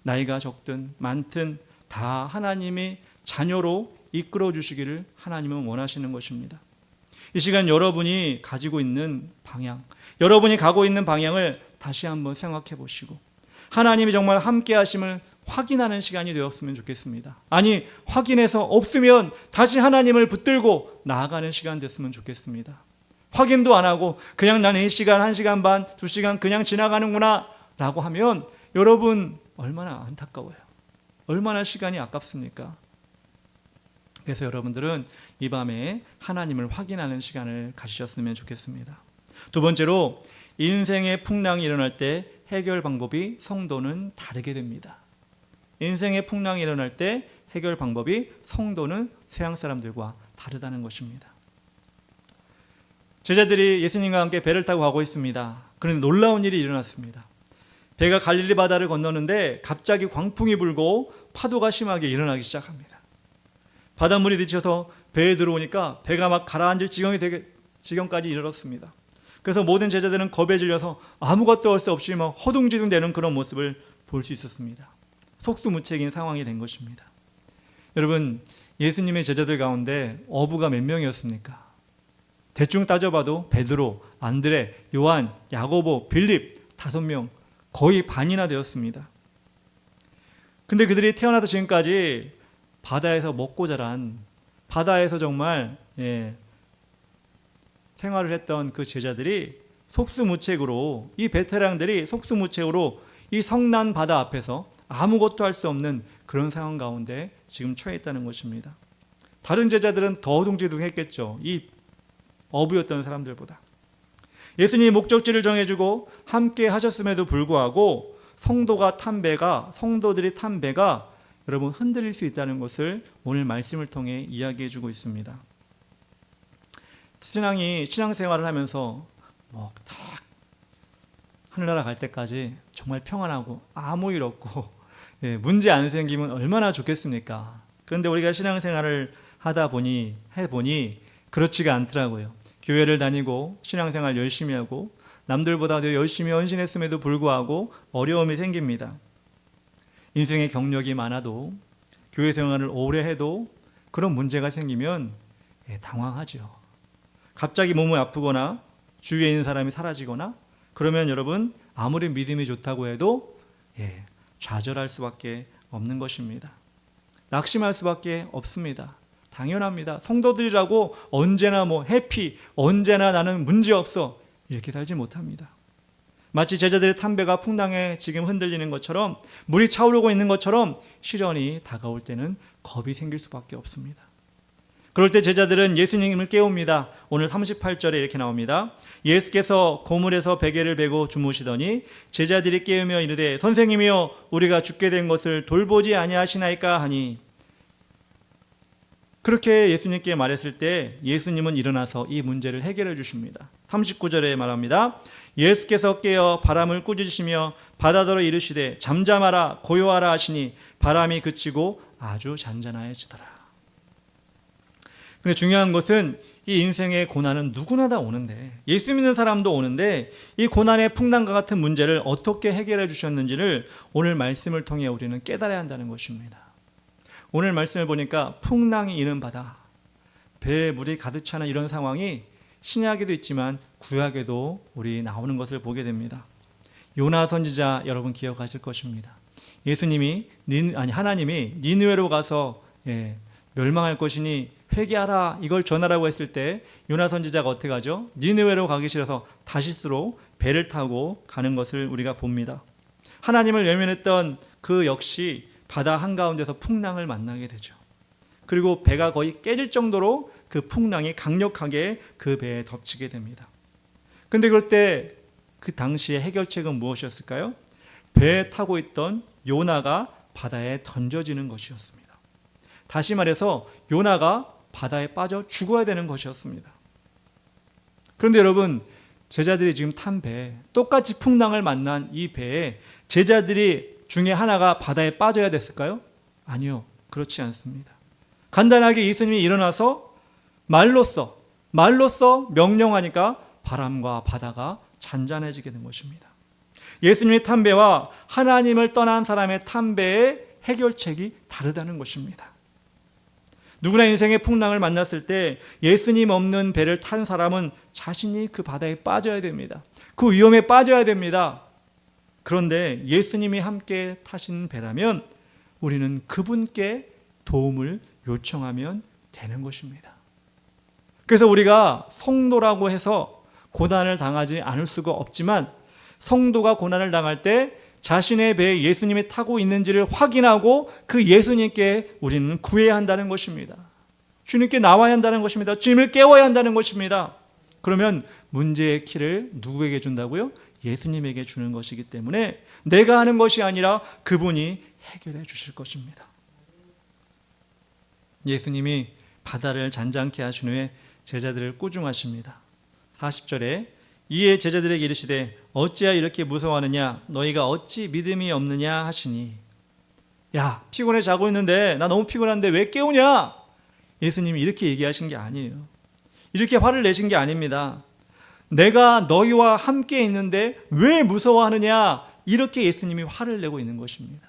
나이가 적든 많든 다 하나님이 자녀로 이끌어 주시기를 하나님은 원하시는 것입니다. 이 시간 여러분이 가지고 있는 방향, 여러분이 가고 있는 방향을 다시 한번 생각해 보시고 하나님이 정말 함께 하심을 확인하는 시간이 되었으면 좋겠습니다. 아니, 확인해서 없으면 다시 하나님을 붙들고 나아가는 시간 됐으면 좋겠습니다. 확인도 안 하고 그냥 나는 1시간, 1시간 반, 2시간 그냥 지나가는구나 라고 하면 여러분 얼마나 안타까워요. 얼마나 시간이 아깝습니까? 그래서 여러분들은 이 밤에 하나님을 확인하는 시간을 가지셨으면 좋겠습니다. 두 번째로, 인생의 풍랑이 일어날 때 해결 방법이 성도는 다르게 됩니다. 인생의 풍랑이 일어날 때 해결 방법이 성도는 세상 사람들과 다르다는 것입니다. 제자들이 예수님과 함께 배를 타고 가고 있습니다. 그런데 놀라운 일이 일어났습니다. 배가 갈릴리 바다를 건너는데 갑자기 광풍이 불고 파도가 심하게 일어나기 시작합니다. 바닷물이 뒤쳐서 배에 들어오니까 배가 막 가라앉을 지경까지 이르렀습니다. 그래서 모든 제자들은 겁에 질려서 아무것도 할 수 없이 막 허둥지둥대는 그런 모습을 볼 수 있었습니다. 속수무책인 상황이 된 것입니다. 여러분, 예수님의 제자들 가운데 어부가 몇 명이었습니까? 대충 따져봐도 베드로, 안드레, 요한, 야고보, 빌립 5명, 거의 반이나 되었습니다. 근데 그들이 태어나서 지금까지 바다에서 먹고 자란, 바다에서 정말 생활을 했던 그 제자들이 속수무책으로, 이 베테랑들이 속수무책으로 이 성난 바다 앞에서 아무것도 할 수 없는 그런 상황 가운데 지금 처해 있다는 것입니다. 다른 제자들은 더 어둥지둥했겠죠. 이 어부였던 사람들보다. 예수님이 목적지를 정해주고 함께 하셨음에도 불구하고 성도들이 탄 배가 여러분 흔들릴 수 있다는 것을 오늘 말씀을 통해 이야기해주고 있습니다. 신앙생활을 하면서 딱 하늘나라 갈 때까지 정말 평안하고 아무 일 없고 문제 안 생기면 얼마나 좋겠습니까? 그런데 우리가 신앙생활을 해보니 그렇지가 않더라고요. 교회를 다니고 신앙생활 열심히 하고 남들보다 더 열심히 헌신했음에도 불구하고 어려움이 생깁니다. 인생의 경력이 많아도 교회 생활을 오래 해도 그런 문제가 생기면 당황하죠. 갑자기 몸이 아프거나 주위에 있는 사람이 사라지거나 그러면 여러분 아무리 믿음이 좋다고 해도 좌절할 수밖에 없는 것입니다. 낙심할 수밖에 없습니다. 당연합니다. 성도들이라고 언제나 해피, 언제나 나는 문제없어 이렇게 살지 못합니다. 마치 제자들의 탄 배가 풍랑에 지금 흔들리는 것처럼, 물이 차오르고 있는 것처럼 시련이 다가올 때는 겁이 생길 수밖에 없습니다. 그럴 때 제자들은 예수님을 깨웁니다. 오늘 38절에 이렇게 나옵니다. 예수께서 고물에서 베개를 베고 주무시더니 제자들이 깨우며 이르되 선생님이여 우리가 죽게 된 것을 돌보지 아니하시나이까 하니, 그렇게 예수님께 말했을 때 예수님은 일어나서 이 문제를 해결해 주십니다. 39절에 말합니다. 예수께서 깨어 바람을 꾸짖으시며 바다더러 이르시되 잠잠하라 고요하라 하시니 바람이 그치고 아주 잔잔하여지더라. 근데 중요한 것은 이 인생의 고난은 누구나 다 오는데, 예수 믿는 사람도 오는데 이 고난의 풍랑과 같은 문제를 어떻게 해결해 주셨는지를 오늘 말씀을 통해 우리는 깨달아야 한다는 것입니다. 오늘 말씀을 보니까 풍랑이 이는 바다, 배에 물이 가득 차는 이런 상황이 신약에도 있지만 구약에도 우리 나오는 것을 보게 됩니다. 요나 선지자 여러분 기억하실 것입니다. 하나님이 니느웨로 가서 멸망할 것이니 회개하라 이걸 전하라고 했을 때 요나 선지자가 어떻게 하죠? 니느웨로 가기 싫어서 다시스로 배를 타고 가는 것을 우리가 봅니다. 하나님을 외면했던 그 역시 바다 한가운데서 풍랑을 만나게 되죠. 그리고 배가 거의 깨질 정도로 그 풍랑이 강력하게 그 배에 덮치게 됩니다. 근데 그럴 때 그 당시의 해결책은 무엇이었을까요? 배에 타고 있던 요나가 바다에 던져지는 것이었습니다. 다시 말해서 요나가 바다에 빠져 죽어야 되는 것이었습니다. 그런데 여러분, 제자들이 지금 탄 배, 똑같이 풍랑을 만난 이 배에 제자들이 중에 하나가 바다에 빠져야 됐을까요? 아니요, 그렇지 않습니다. 간단하게 예수님이 일어나서 말로써 명령하니까 바람과 바다가 잔잔해지게 된 것입니다. 예수님의 탄 배와 하나님을 떠난 사람의 탄 배의 해결책이 다르다는 것입니다. 누구나 인생의 풍랑을 만났을 때 예수님 없는 배를 탄 사람은 자신이 그 바다에 빠져야 됩니다. 그 위험에 빠져야 됩니다. 그런데 예수님이 함께 타신 배라면 우리는 그분께 도움을 요청하면 되는 것입니다. 그래서 우리가 성도라고 해서 고난을 당하지 않을 수가 없지만, 성도가 고난을 당할 때 자신의 배에 예수님이 타고 있는지를 확인하고 그 예수님께 우리는 구해야 한다는 것입니다. 주님께 나와야 한다는 것입니다. 주님을 깨워야 한다는 것입니다. 그러면 문제의 키를 누구에게 준다고요? 예수님에게 주는 것이기 때문에 내가 하는 것이 아니라 그분이 해결해 주실 것입니다. 예수님이 바다를 잔잔케 하신 후에 제자들을 꾸중하십니다. 40절에 이에 제자들에게 이르시되 어찌하여 이렇게 무서워하느냐, 너희가 어찌 믿음이 없느냐 하시니. 야, 피곤해 자고 있는데 나 너무 피곤한데 왜 깨우냐? 예수님이 이렇게 얘기하신 게 아니에요. 이렇게 화를 내신 게 아닙니다. 내가 너희와 함께 있는데 왜 무서워하느냐, 이렇게 예수님이 화를 내고 있는 것입니다.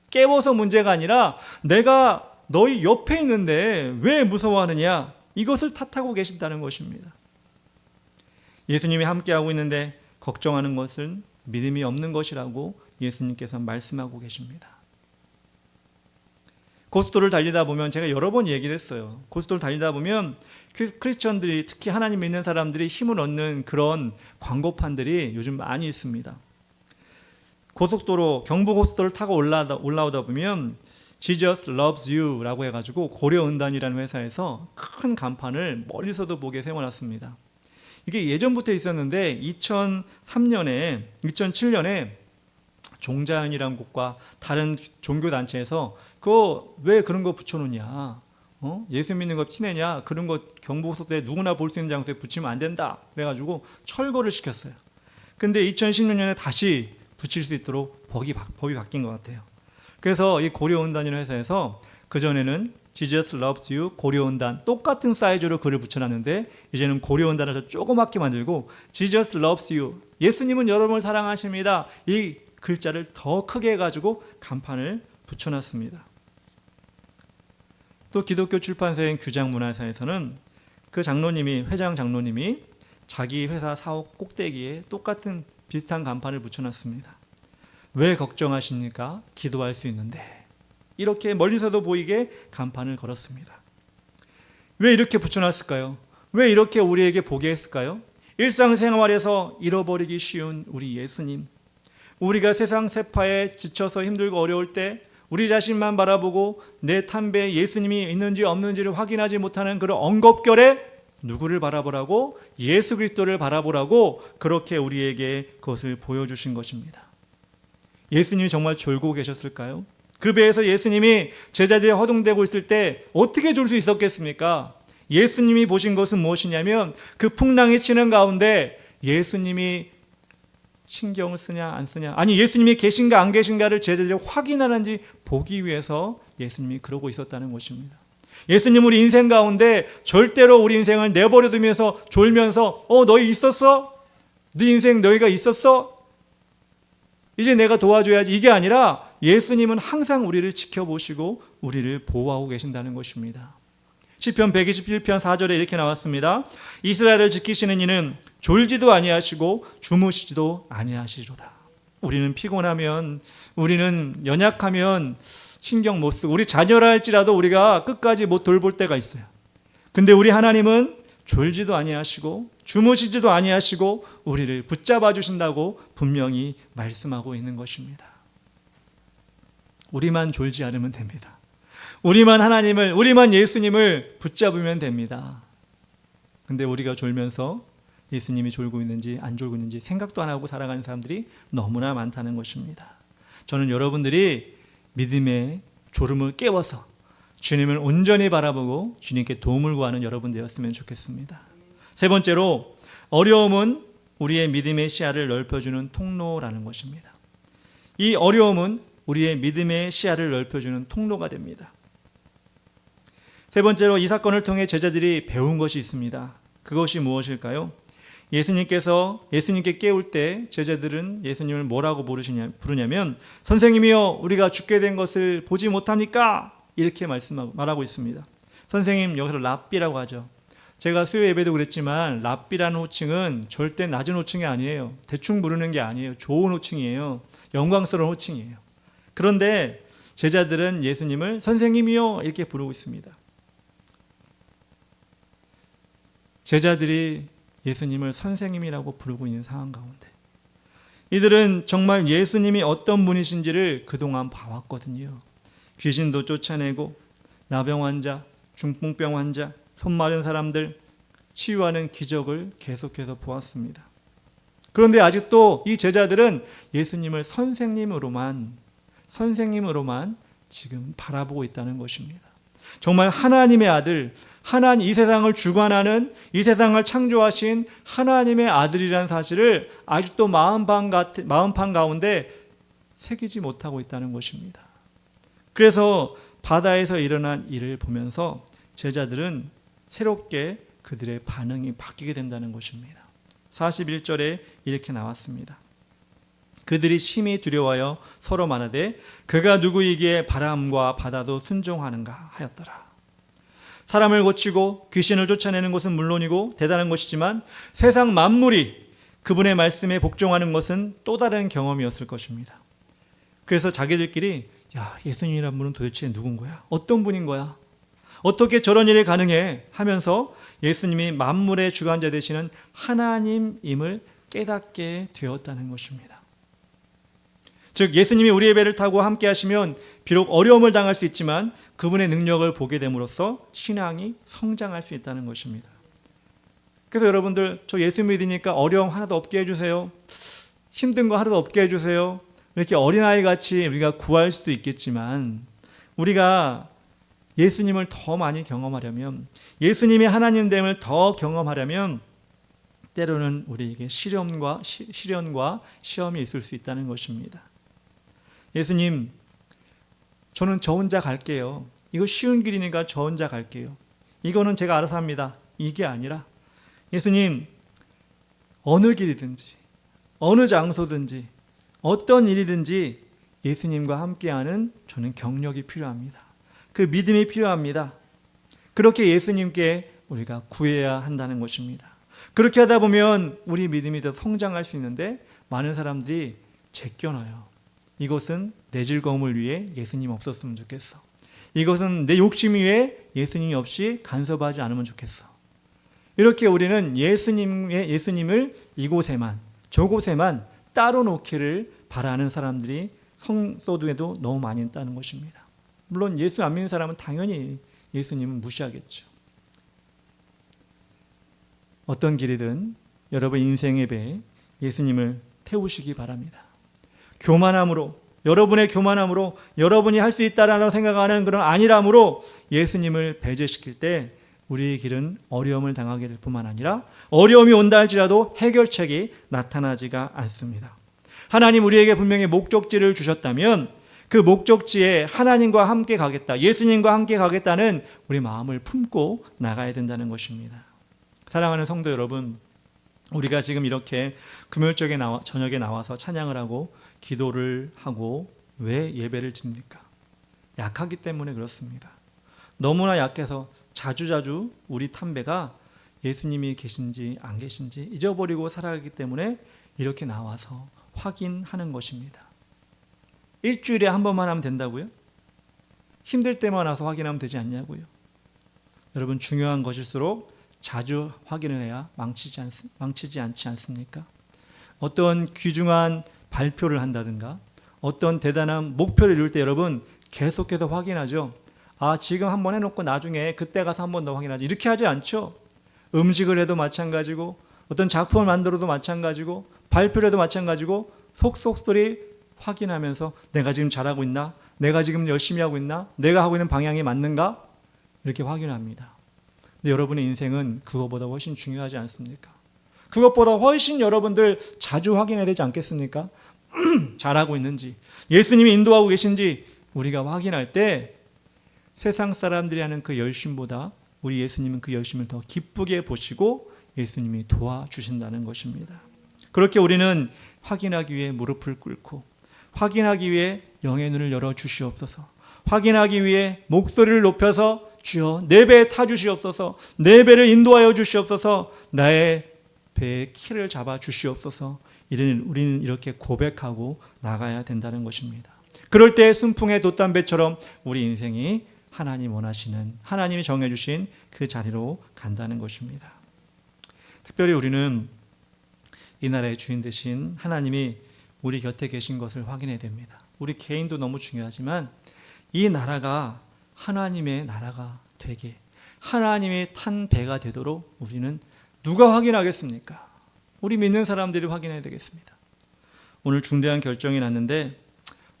깨워서 문제가 아니라 내가 너희 옆에 있는데 왜 무서워하느냐, 이것을 탓하고 계신다는 것입니다. 예수님이 함께하고 있는데 걱정하는 것은 믿음이 없는 것이라고 예수님께서 말씀하고 계십니다. 고속도로를 달리다 보면, 제가 여러 번 얘기를 했어요. 고속도로를 달리다 보면 크리스천들이, 특히 하나님 믿는 사람들이 힘을 얻는 그런 광고판들이 요즘 많이 있습니다. 고속도로, 경부고속도로를 타고 올라오다 보면 Jesus loves you 라고 해가지고 고려은단이라는 회사에서 큰 간판을 멀리서도 보게 세워놨습니다. 이게 예전부터 있었는데 2007년에 종자연이라는 곳과 다른 종교단체에서 그거 왜 그런 거 붙여놓냐, 예수 믿는 거 티내냐, 그런 거 경부고속도로에 누구나 볼 수 있는 장소에 붙이면 안 된다 그래가지고 철거를 시켰어요. 근데 2016년에 다시 붙일 수 있도록 법이 바뀐 것 같아요. 그래서 이 고려은단이라는 회사에서 그전에는 Jesus loves you 고려은단 똑같은 사이즈로 글을 붙여놨는데 이제는 고려은단을 더 조그맣게 만들고 Jesus loves you, 예수님은 여러분을 사랑하십니다, 이 글자를 더 크게 해가지고 간판을 붙여놨습니다. 또 기독교 출판사인 규장문화사에서는 그 회장 장로님이 자기 회사 사옥 꼭대기에 똑같은 비슷한 간판을 붙여놨습니다. 왜 걱정하십니까? 기도할 수 있는데. 이렇게 멀리서도 보이게 간판을 걸었습니다. 왜 이렇게 붙여놨을까요? 왜 이렇게 우리에게 보게 했을까요? 일상생활에서 잃어버리기 쉬운 우리 예수님, 우리가 세상 세파에 지쳐서 힘들고 어려울 때 우리 자신만 바라보고 내 탄배에 예수님이 있는지 없는지를 확인하지 못하는 그런 엉겁결에 누구를 바라보라고? 예수 그리스도를 바라보라고 그렇게 우리에게 그것을 보여주신 것입니다. 예수님이 정말 졸고 계셨을까요? 그 배에서 예수님이 제자들이 허둥대고 있을 때 어떻게 졸 수 있었겠습니까? 예수님이 보신 것은 무엇이냐면 그 풍랑이 치는 가운데 예수님이 신경을 쓰냐 안 쓰냐, 아니 예수님이 계신가 안 계신가를 제자들이 확인하는지 보기 위해서 예수님이 그러고 있었다는 것입니다. 예수님 우리 인생 가운데 절대로 우리 인생을 내버려 두면서 졸면서 너희 있었어? 네 인생 너희가 있었어? 이제 내가 도와줘야지, 이게 아니라 예수님은 항상 우리를 지켜보시고 우리를 보호하고 계신다는 것입니다. 시편 127편 4절에 이렇게 나왔습니다. 이스라엘을 지키시는 이는 졸지도 아니하시고 주무시지도 아니하시리로다. 우리는 피곤하면, 우리는 연약하면 신경 못 쓰고 우리 자녀라 할지라도 우리가 끝까지 못 돌볼 때가 있어요. 근데 우리 하나님은 졸지도 아니하시고 주무시지도 아니하시고 우리를 붙잡아 주신다고 분명히 말씀하고 있는 것입니다. 우리만 졸지 않으면 됩니다. 우리만 하나님을, 우리만 예수님을 붙잡으면 됩니다. 근데 우리가 졸면서 예수님이 졸고 있는지 안 졸고 있는지 생각도 안 하고 살아가는 사람들이 너무나 많다는 것입니다. 저는 여러분들이 믿음의 졸음을 깨워서 주님을 온전히 바라보고 주님께 도움을 구하는 여러분 되었으면 좋겠습니다. 세 번째로, 어려움은 우리의 믿음의 시야를 넓혀주는 통로라는 것입니다. 이 어려움은 우리의 믿음의 시야를 넓혀주는 통로가 됩니다. 세 번째로, 이 사건을 통해 제자들이 배운 것이 있습니다. 그것이 무엇일까요? 예수님께 깨울 때 제자들은 예수님을 뭐라고 부르냐면 선생님이여, 우리가 죽게 된 것을 보지 못합니까? 이렇게 말하고 있습니다. 선생님, 여기서 랍비라고 하죠. 제가 수요 예배도 그랬지만 랍비라는 호칭은 절대 낮은 호칭이 아니에요. 대충 부르는 게 아니에요. 좋은 호칭이에요. 영광스러운 호칭이에요. 그런데 제자들은 예수님을 선생님이요 이렇게 부르고 있습니다. 제자들이 예수님을 선생님이라고 부르고 있는 상황 가운데 이들은 정말 예수님이 어떤 분이신지를 그동안 봐왔거든요. 귀신도 쫓아내고 나병 환자, 중풍병 환자, 손 마른 사람들 치유하는 기적을 계속해서 보았습니다. 그런데 아직도 이 제자들은 예수님을 선생님으로만 지금 바라보고 있다는 것입니다. 정말 하나님의 아들, 하나님, 이 세상을 주관하는, 이 세상을 창조하신 하나님의 아들이라는 사실을 아직도 마음판 가운데 새기지 못하고 있다는 것입니다. 그래서 바다에서 일어난 일을 보면서 제자들은 새롭게 그들의 반응이 바뀌게 된다는 것입니다. 41절에 이렇게 나왔습니다. 그들이 심히 두려워하여 서로 말하되 그가 누구이기에 바람과 바다도 순종하는가 하였더라. 사람을 고치고 귀신을 쫓아내는 것은 물론이고 대단한 것이지만 세상 만물이 그분의 말씀에 복종하는 것은 또 다른 경험이었을 것입니다. 그래서 자기들끼리 예수님이란 분은 도대체 누군 거야? 어떤 분인 거야? 어떻게 저런 일이 가능해? 하면서 예수님이 만물의 주관자 되시는 하나님임을 깨닫게 되었다는 것입니다. 즉 예수님이 우리의 배를 타고 함께 하시면 비록 어려움을 당할 수 있지만 그분의 능력을 보게 됨으로써 신앙이 성장할 수 있다는 것입니다. 그래서 여러분들, 저 예수 믿으니까 어려움 하나도 없게 해주세요, 힘든 거 하나도 없게 해주세요, 이렇게 어린아이같이 우리가 구할 수도 있겠지만 우리가 예수님을 더 많이 경험하려면, 예수님의 하나님됨을 더 경험하려면 때로는 우리에게 시련과 시험이 있을 수 있다는 것입니다. 예수님, 저는 저 혼자 갈게요. 이거 쉬운 길이니까 저 혼자 갈게요. 이거는 제가 알아서 합니다. 이게 아니라 예수님, 어느 길이든지 어느 장소든지 어떤 일이든지 예수님과 함께하는 저는 경력이 필요합니다. 그 믿음이 필요합니다. 그렇게 예수님께 우리가 구해야 한다는 것입니다. 그렇게 하다 보면 우리 믿음이 더 성장할 수 있는데 많은 사람들이 제껴놔요. 이것은 내 즐거움을 위해 예수님 없었으면 좋겠어. 이것은 내 욕심 위해 예수님이 없이 간섭하지 않으면 좋겠어. 이렇게 우리는 예수님을 이곳에만 저곳에만 따로 놓기를 바라는 사람들이 성도에도 너무 많이 있다는 것입니다. 물론 예수 안 믿는 사람은 당연히 예수님은 무시하겠죠. 어떤 길이든 여러분 인생의 배에 예수님을 태우시기 바랍니다. 교만함으로, 여러분의 교만함으로 여러분이 할 수 있다라고 생각하는 그런 안일함으로 예수님을 배제시킬 때 우리의 길은 어려움을 당하게 될 뿐만 아니라 어려움이 온다 할지라도 해결책이 나타나지가 않습니다. 하나님 우리에게 분명히 목적지를 주셨다면 그 목적지에 하나님과 함께 가겠다, 예수님과 함께 가겠다는 우리 마음을 품고 나가야 된다는 것입니다. 사랑하는 성도 여러분, 우리가 지금 이렇게 금요일 저녁에 나와서 찬양을 하고 기도를 하고 왜 예배를 드립니까? 약하기 때문에 그렇습니다. 너무나 약해서 자주자주 우리 탐배가 예수님이 계신지 안 계신지 잊어버리고 살아가기 때문에 이렇게 나와서 확인하는 것입니다. 일주일에 한 번만 하면 된다고요? 힘들 때만 와서 확인하면 되지 않냐고요? 여러분, 중요한 것일수록 자주 확인을 해야 망치지 않지 않습니까? 어떤 귀중한 발표를 한다든가 어떤 대단한 목표를 이룰 때 여러분 계속해서 확인하죠. 지금 한번 해놓고 나중에 그때 가서 한번 더 확인하지, 이렇게 하지 않죠. 음식을 해도 마찬가지고, 어떤 작품을 만들어도 마찬가지고, 발표를 해도 마찬가지고, 속속들이 확인하면서 내가 지금 잘하고 있나? 내가 지금 열심히 하고 있나? 내가 하고 있는 방향이 맞는가? 이렇게 확인합니다. 근데 여러분의 인생은 그것보다 훨씬 중요하지 않습니까? 그것보다 훨씬 여러분들 자주 확인해야 되지 않겠습니까? 잘하고 있는지, 예수님이 인도하고 계신지 우리가 확인할 때 세상 사람들이 하는 그 열심보다 우리 예수님은 그 열심을 더 기쁘게 보시고 예수님이 도와주신다는 것입니다. 그렇게 우리는 확인하기 위해 무릎을 꿇고, 확인하기 위해 영의 눈을 열어 주시옵소서, 확인하기 위해 목소리를 높여서 주여 내 배에 타 주시옵소서, 내 배를 인도하여 주시옵소서, 나의 배의 키를 잡아 주시옵소서, 우리는 이렇게 고백하고 나가야 된다는 것입니다. 그럴 때 순풍의 돛담배처럼 우리 인생이 하나님 원하시는, 하나님이 정해주신 그 자리로 간다는 것입니다. 특별히 우리는 이 나라의 주인 되신 하나님이 우리 곁에 계신 것을 확인해야 됩니다. 우리 개인도 너무 중요하지만 이 나라가 하나님의 나라가 되게, 하나님의 탄 배가 되도록 우리는 누가 확인하겠습니까? 우리 믿는 사람들이 확인해야 되겠습니다. 오늘 중대한 결정이 났는데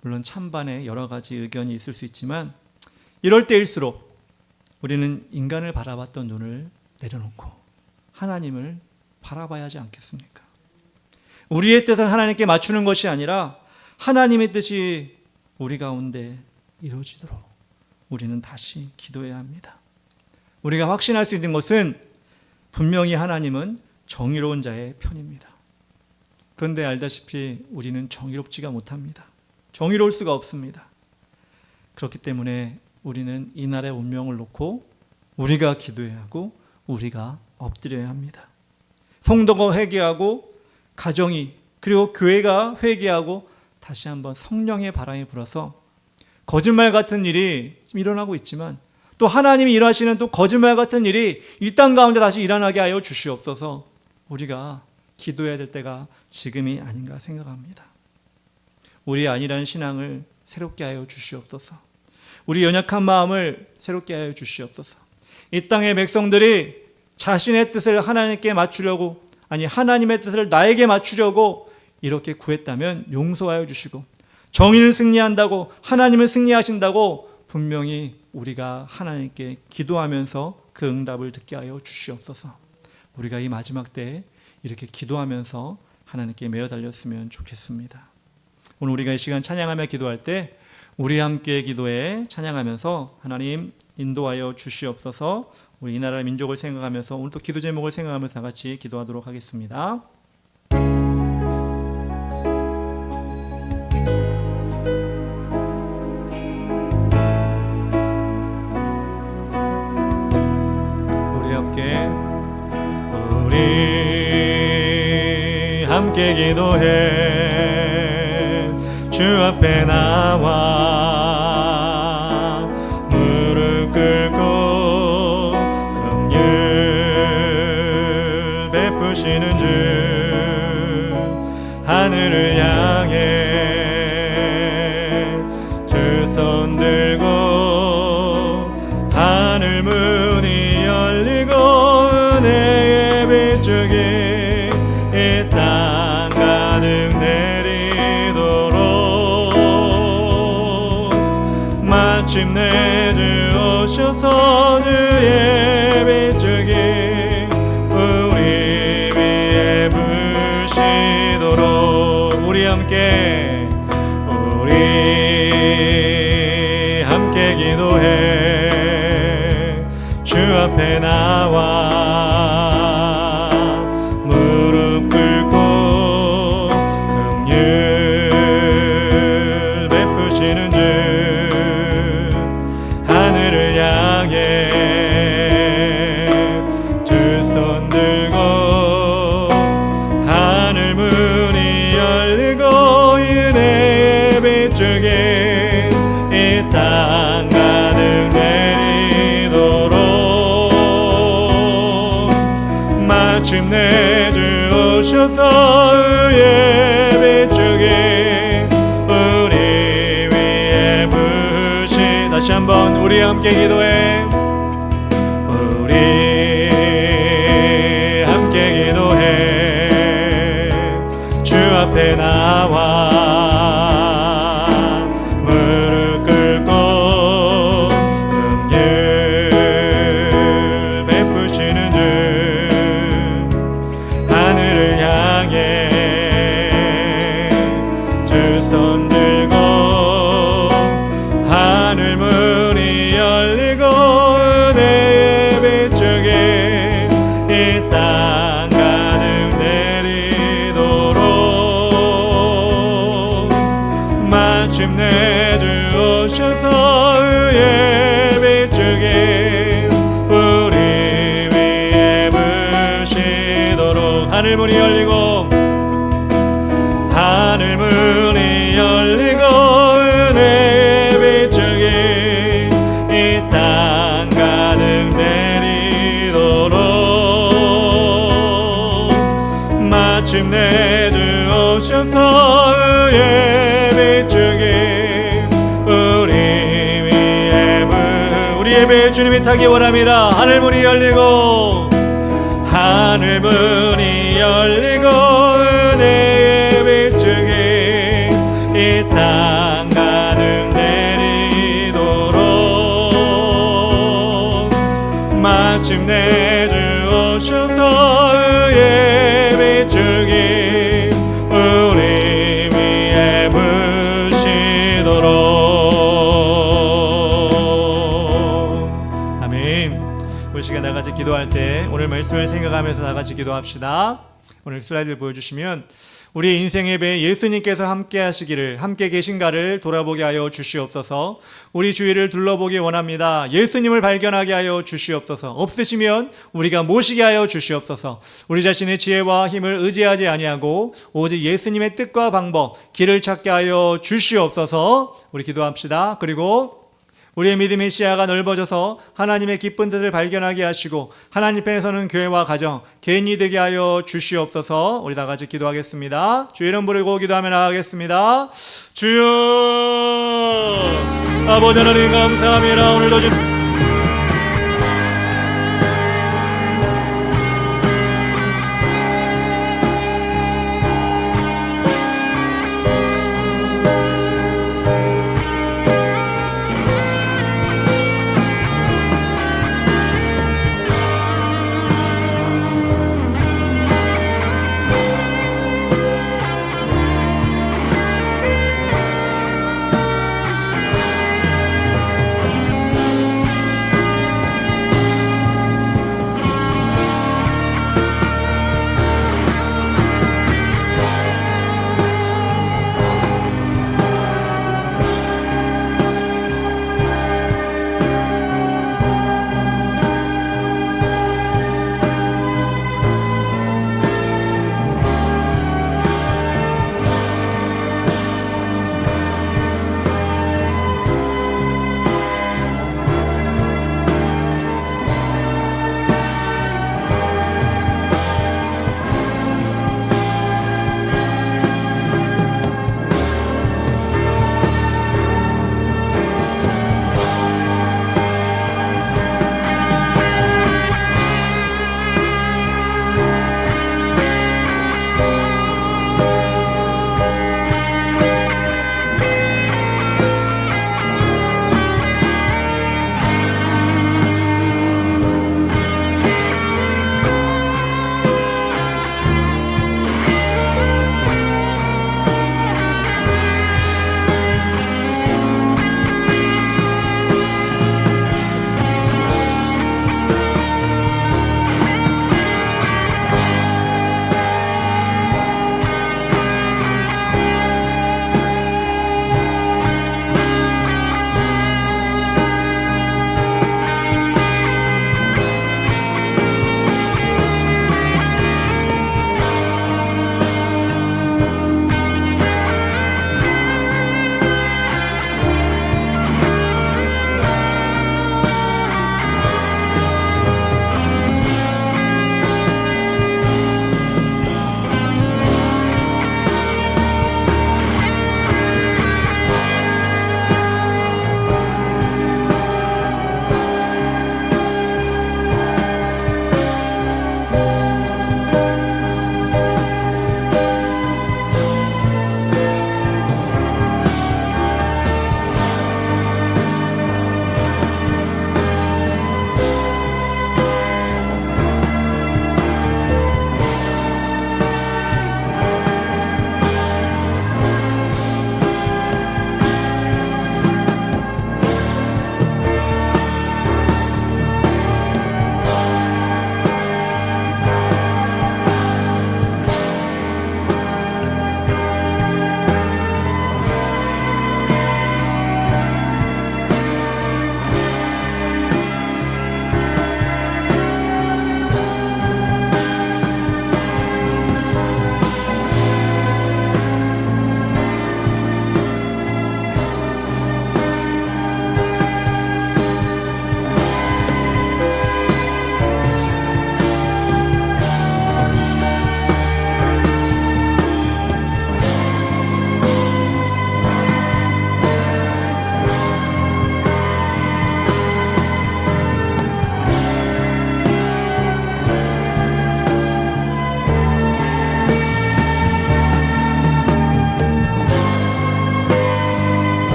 물론 찬반에 여러 가지 의견이 있을 수 있지만 이럴 때일수록 우리는 인간을 바라봤던 눈을 내려놓고 하나님을 바라봐야 하지 않겠습니까? 우리의 뜻을 하나님께 맞추는 것이 아니라 하나님의 뜻이 우리 가운데 이루어지도록 우리는 다시 기도해야 합니다. 우리가 확신할 수 있는 것은 분명히 하나님은 정의로운 자의 편입니다. 그런데 알다시피 우리는 정의롭지가 못합니다. 정의로울 수가 없습니다. 그렇기 때문에 우리는 이 나라의 운명을 놓고 우리가 기도해야 하고 우리가 엎드려야 합니다. 성도가 회개하고 가정이, 그리고 교회가 회개하고 다시 한번 성령의 바람이 불어서 거짓말 같은 일이 지금 일어나고 있지만 또 하나님이 일하시는 또 거짓말 같은 일이 이 땅 가운데 다시 일어나게 하여 주시옵소서. 우리가 기도해야 될 때가 지금이 아닌가 생각합니다. 우리의 아니라는 신앙을 새롭게 하여 주시옵소서. 우리 연약한 마음을 새롭게 하여 주시옵소서. 이 땅의 백성들이 자신의 뜻을 하나님께 맞추려고, 아니 하나님의 뜻을 나에게 맞추려고 이렇게 구했다면 용서하여 주시고, 정의를 승리한다고, 하나님을 승리하신다고 분명히 우리가 하나님께 기도하면서 그 응답을 듣게 하여 주시옵소서. 우리가 이 마지막 때에 이렇게 기도하면서 하나님께 매어 달렸으면 좋겠습니다. 오늘 우리가 이 시간 찬양하며 기도할 때 우리 함께 기도해 찬양하면서 하나님 인도하여 주시옵소서. 우리 이 나라의 민족을 생각하면서 오늘 또 기도 제목을 생각하면서 같이 기도하도록 하겠습니다. 우리 함께 기도해 주 앞에 나와 무릎 꿇고 긍휼 베푸시는 주 하늘을 향해 두 손 들고 하늘 문이 열리고 은혜의 빛줄기 이 땅 가득 내리도록 마침내 주 오셔서 주의 빛줄기 우리 위에 부시도록 우리 함께 기도해 주 앞에 나와 무릎 꿇고 긍휼 베푸시는 주 하늘을 향해 두 손 들고 하늘 문이 열리고 은혜의 빛줄기 이 땅 가득 내리도록 마침내 주 오셔서 의의 빛줄기 우리 위에 부시 다시 한번 우리 함께 기도해. 우리 함께 기도해. 주 앞에 나와 무릎 꿇고 긍휼 베푸시는 주 하늘을 향해 두 손 들고 하늘 문이 열리고 은혜의 빛쪽에 이 땅 가득 내리도록 마침내 주 오셔서 의의 빛쪽에 우리 위에 부시도록 하늘 문이 열리고 하늘 문이 열리고 은혜의 빛쪽에 이 땅 가득 내리도록 마침내 주 오셔서 의의 빛쪽에 우리의 배 주님이 타기 원합니다. 하늘 문이 열리고 하늘 문이 열리고 은혜의 빛쪽에 이 땅 가득 내리도록 마침내 주 오셔서 의의 빛쪽에 우리 위에 부시도록. 아멘. 우리 시간 나같이 기도할 때 오늘 말씀을 생각하면서 나같이 기도합시다. 오늘 슬라이드를 보여주시면 우리 인생의 배 예수님께서 함께 하시기를, 함께 계신가를 돌아보게 하여 주시옵소서. 우리 주위를 둘러보기 원합니다. 예수님을 발견하게 하여 주시옵소서. 없으시면 우리가 모시게 하여 주시옵소서. 우리 자신의 지혜와 힘을 의지하지 아니하고 오직 예수님의 뜻과 방법, 길을 찾게 하여 주시옵소서. 우리 기도합시다. 그리고 우리의 믿음의 시야가 넓어져서 하나님의 기쁜 뜻을 발견하게 하시고 하나님 편에 서는 교회와 가정, 개인이 되게 하여 주시옵소서. 우리 다 같이 기도하겠습니다. 주 이름 부르고 기도하며 나가겠습니다. 주여, 아버지 하나님 감사합니다. 오늘도 주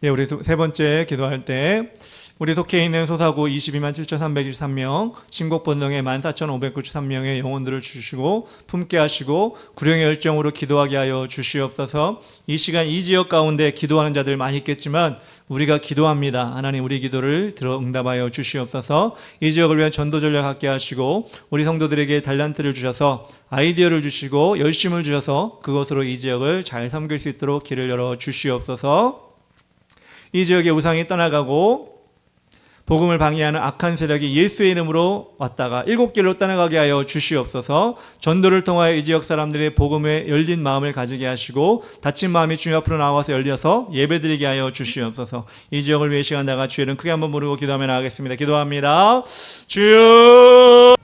예, 우리 세 번째 기도할 때 우리 속해 있는 소사구 22만 7,323명, 신곡본능에 14,593명의 영혼들을 주시고 품게 하시고 구령의 열정으로 기도하게 하여 주시옵소서. 이 시간 이 지역 가운데 기도하는 자들 많이 있겠지만 우리가 기도합니다. 하나님 우리 기도를 들어 응답하여 주시옵소서. 이 지역을 위한 전도 전략 갖게 하시고 우리 성도들에게 달란트를 주셔서 아이디어를 주시고 열심을 주셔서 그것으로 이 지역을 잘 섬길 수 있도록 길을 열어 주시옵소서. 이 지역의 우상이 떠나가고 복음을 방해하는 악한 세력이 예수의 이름으로 왔다가 일곱 길로 떠나가게 하여 주시옵소서. 전도를 통하여 이 지역 사람들의 복음에 열린 마음을 가지게 하시고 닫힌 마음이 주님 앞으로 나와서 열려서 예배드리게 하여 주시옵소서. 이 지역을 위해 시간 나가 주의 이름 크게 한번 부르고 기도하며 나가겠습니다. 기도합니다. 주여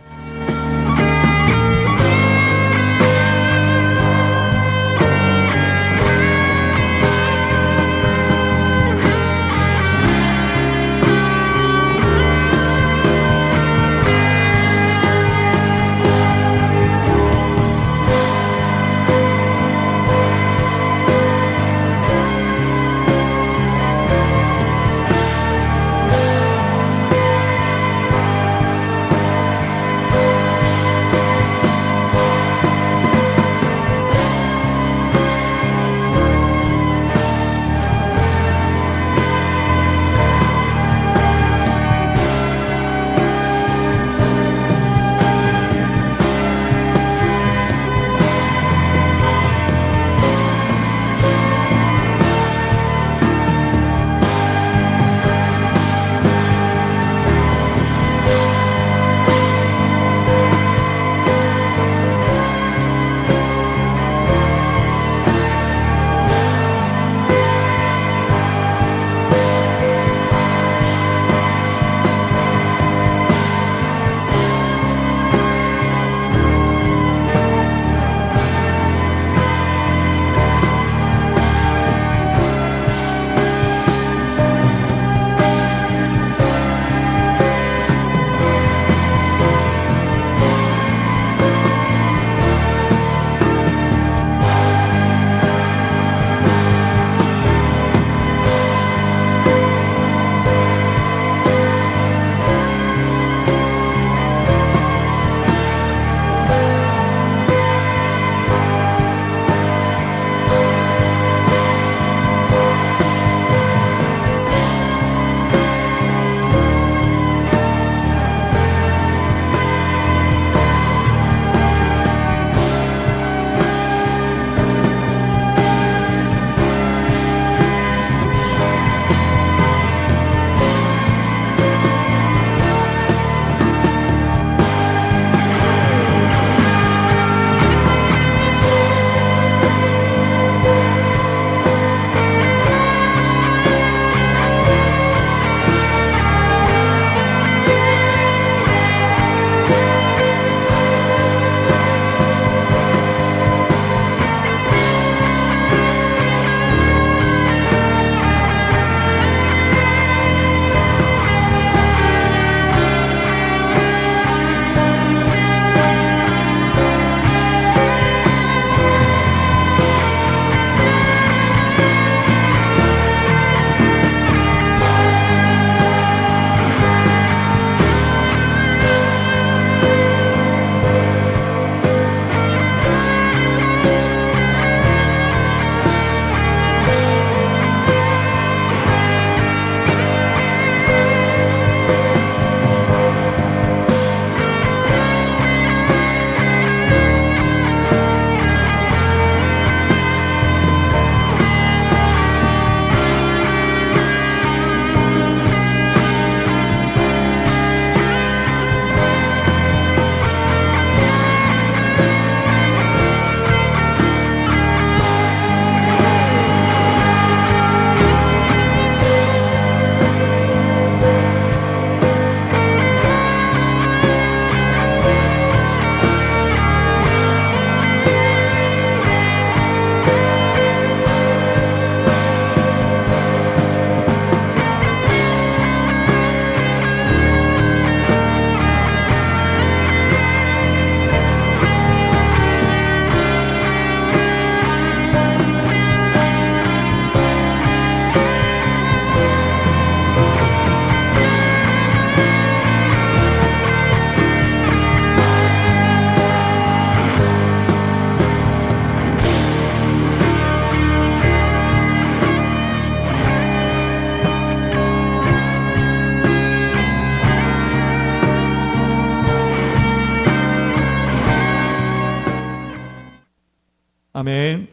아멘.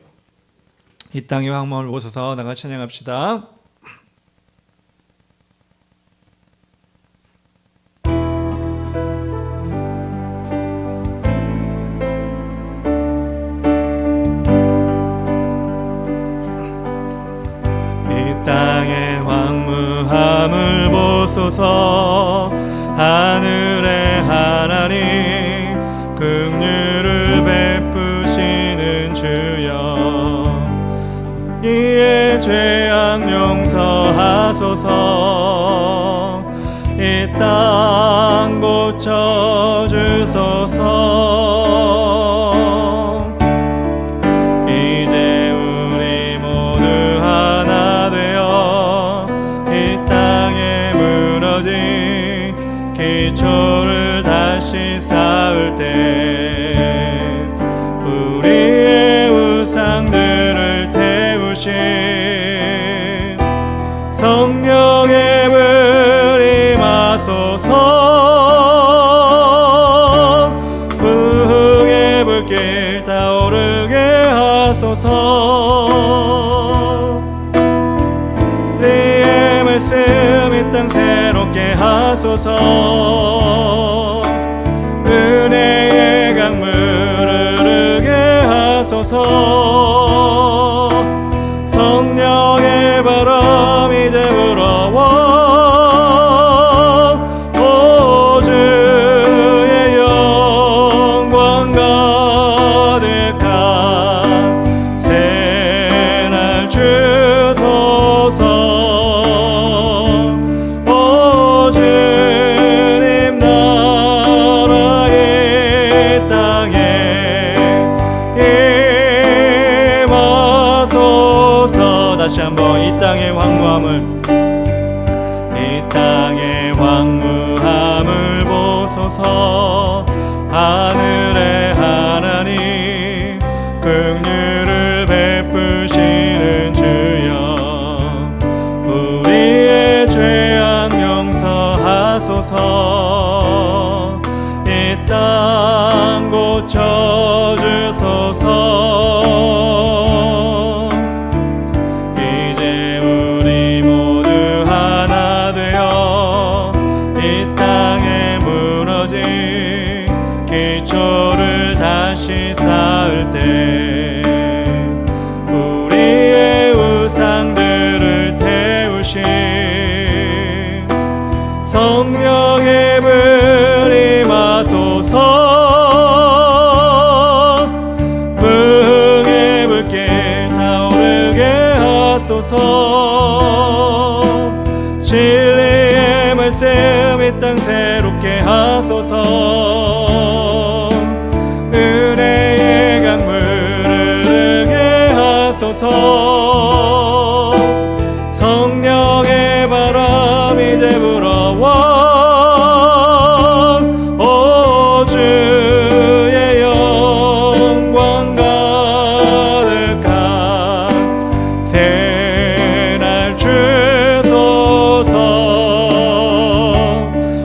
이 땅의 황망을 보소서. 나가 찬양합시다. 땅의 황무함을 보소서. 하늘의 하나님 긍휼을 베푸시는 주여, 이에 죄악 용서하소서. 이 땅 고쳐주소서. 기초를 다시 쌓을 때 우리의 우상들을 태우신 성령의 불 임하소서. 부흥의 불길 타오르게 하소서. 네의 말씀 이 땅 새롭게 하소서. 은혜의 강물을 흐르게 하소서. 성령의 바람 이제 불어와 오 주의 영광 가득한 새날 주소서. 다시 한번 이 땅의 황무함을, 이 땅의 황무함을 보소서. 하늘의 하나님 긍휼을 베푸시는 주여, 우리의 죄악 용서하소서. 이 땅 고쳐주소서. 기초를 다시 쌓을 때 우리의 우상들을 태우신 성령의 불 임하소서. 부흥의 불길 타오르게 하소서. 진리의 말씀 이 땅 새롭게 하소서. 은혜의 강물을 흐르게 하소서. 성령의 바람 이제 불어와 오 주의 영광 가득한 새날 주소서.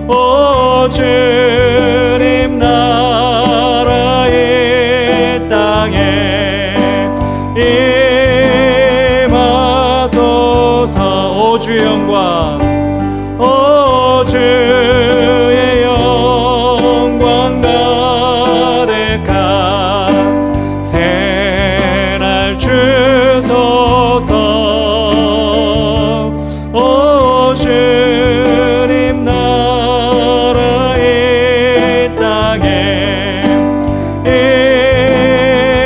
오 주님 나라의 땅에 임하소서. 오 주 영광, 오 주의 영광 가득한 새날 주소서. 오 주님 나라의 땅에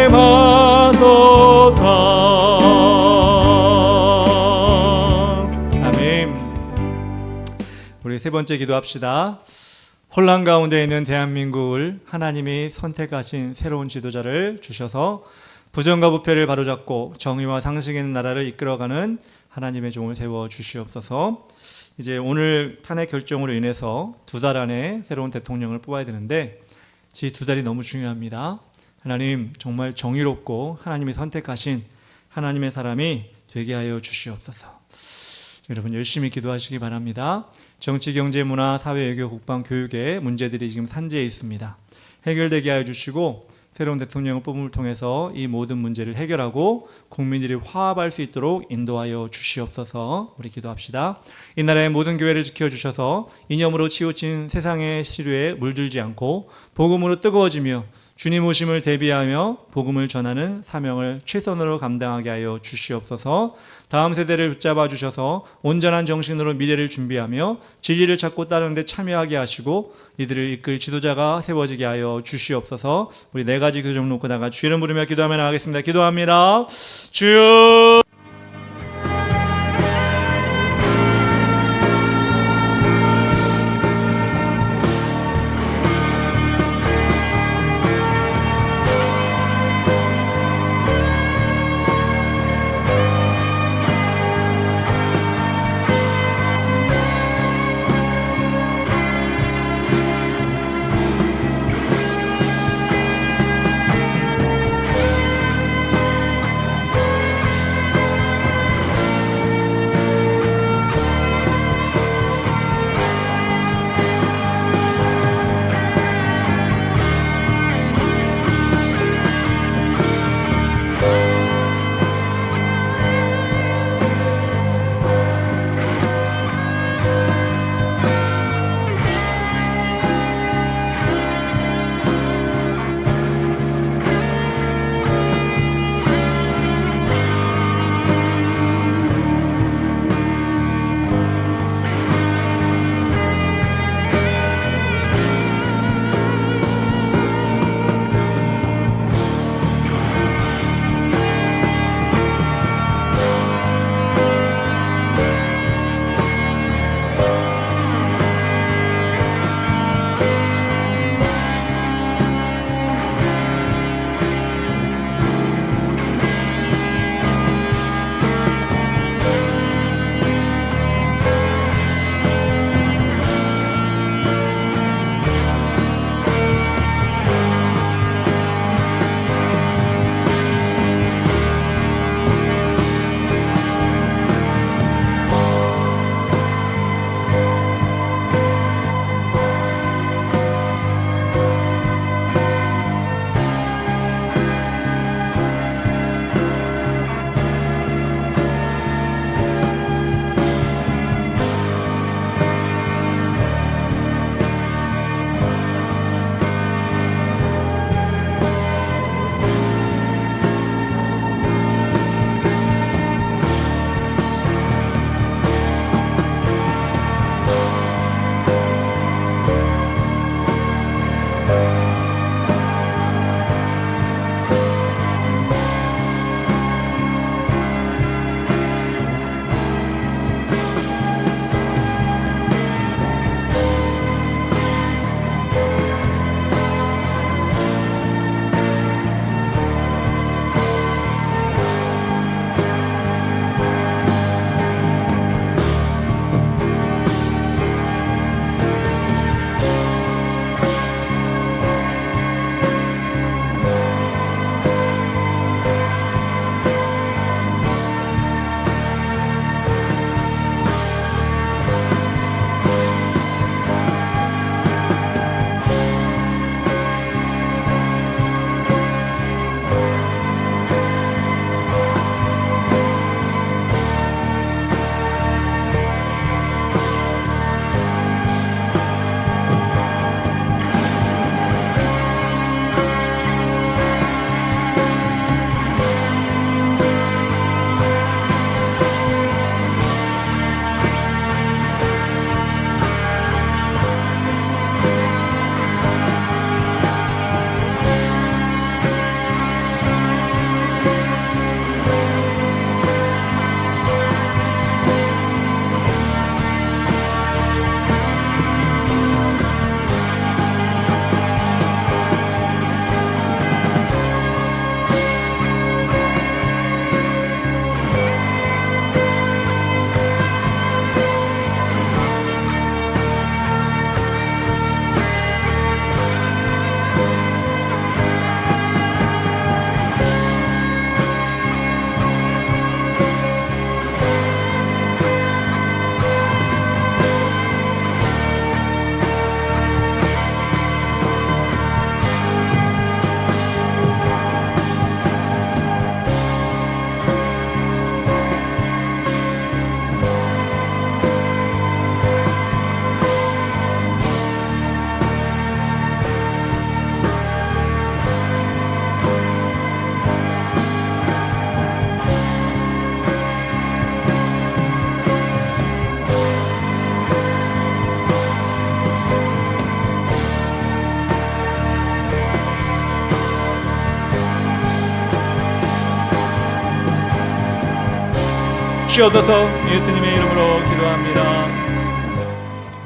임하소서. 아멘. 우리 세 번째 기도합시다. 혼란 가운데 있는 대한민국을 하나님이 선택하신 새로운 지도자를 주셔서 부정과 부패를 바로잡고 정의와 상식 있는 나라를 이끌어가는 하나님의 종을 세워 주시옵소서. 이제 오늘 탄핵 결정으로 인해서 2달 안에 새로운 대통령을 뽑아야 되는데 이 2달이 너무 중요합니다. 하나님 정말 정의롭고 하나님이 선택하신 하나님의 사람이 되게 하여 주시옵소서. 여러분 열심히 기도하시기 바랍니다. 정치, 경제, 문화, 사회, 외교, 국방, 교육의 문제들이 지금 산재해 있습니다. 해결되게 하여 주시고 새로운 대통령 뽑음을 통해서 이 모든 문제를 해결하고 국민들이 화합할 수 있도록 인도하여 주시옵소서. 우리 기도합시다. 이 나라의 모든 교회를 지켜주셔서 이념으로 치우친 세상의 시류에 물들지 않고 복음으로 뜨거워지며 주님 오심을 대비하며 복음을 전하는 사명을 최선으로 감당하게 하여 주시옵소서. 다음 세대를 붙잡아 주셔서 온전한 정신으로 미래를 준비하며 진리를 찾고 따르는 데 참여하게 하시고 이들을 이끌 지도자가 세워지게 하여 주시옵소서. 우리 네 가지 기도 좀 놓고 나가 주 이름 부르며 기도하며 나가겠습니다. 기도합니다. 주여 주시옵소서. 예수님의 이름으로 기도합니다.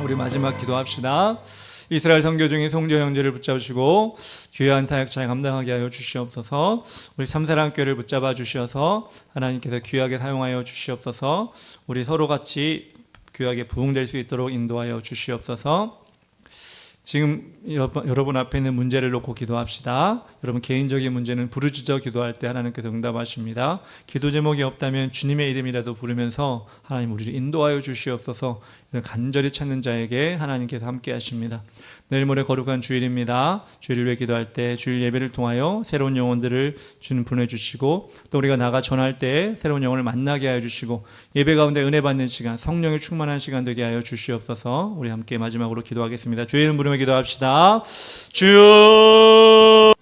우리 마지막 기도합시다. 이스라엘 선교 중에 송조 형제를 붙잡으시고 귀한 사역잘 감당하게 하여 주시옵소서. 우리 참사랑교회를 붙잡아 주시어서 하나님께서 귀하게 사용하여 주시옵소서. 우리 서로 같이 귀하게 부흥될 수 있도록 인도하여 주시옵소서. 지금 여러분 앞에 있는 문제를 놓고 기도합시다. 여러분 개인적인 문제는 부르짖어 기도할 때 하나님께서 응답하십니다. 기도 제목이 없다면 주님의 이름이라도 부르면서 하나님 우리를 인도하여 주시옵소서. 간절히 찾는 자에게 하나님께서 함께 하십니다. 내일 모레 거룩한 주일입니다. 주일을 위해 기도할 때 주일 예배를 통하여 새로운 영혼들을 주님 보내주시고 또 우리가 나가 전할 때 새로운 영혼을 만나게 하여 주시고 예배 가운데 은혜 받는 시간, 성령이 충만한 시간 되게 하여 주시옵소서. 우리 함께 마지막으로 기도하겠습니다. 주의 이름 부르며 기도합시다. 주여.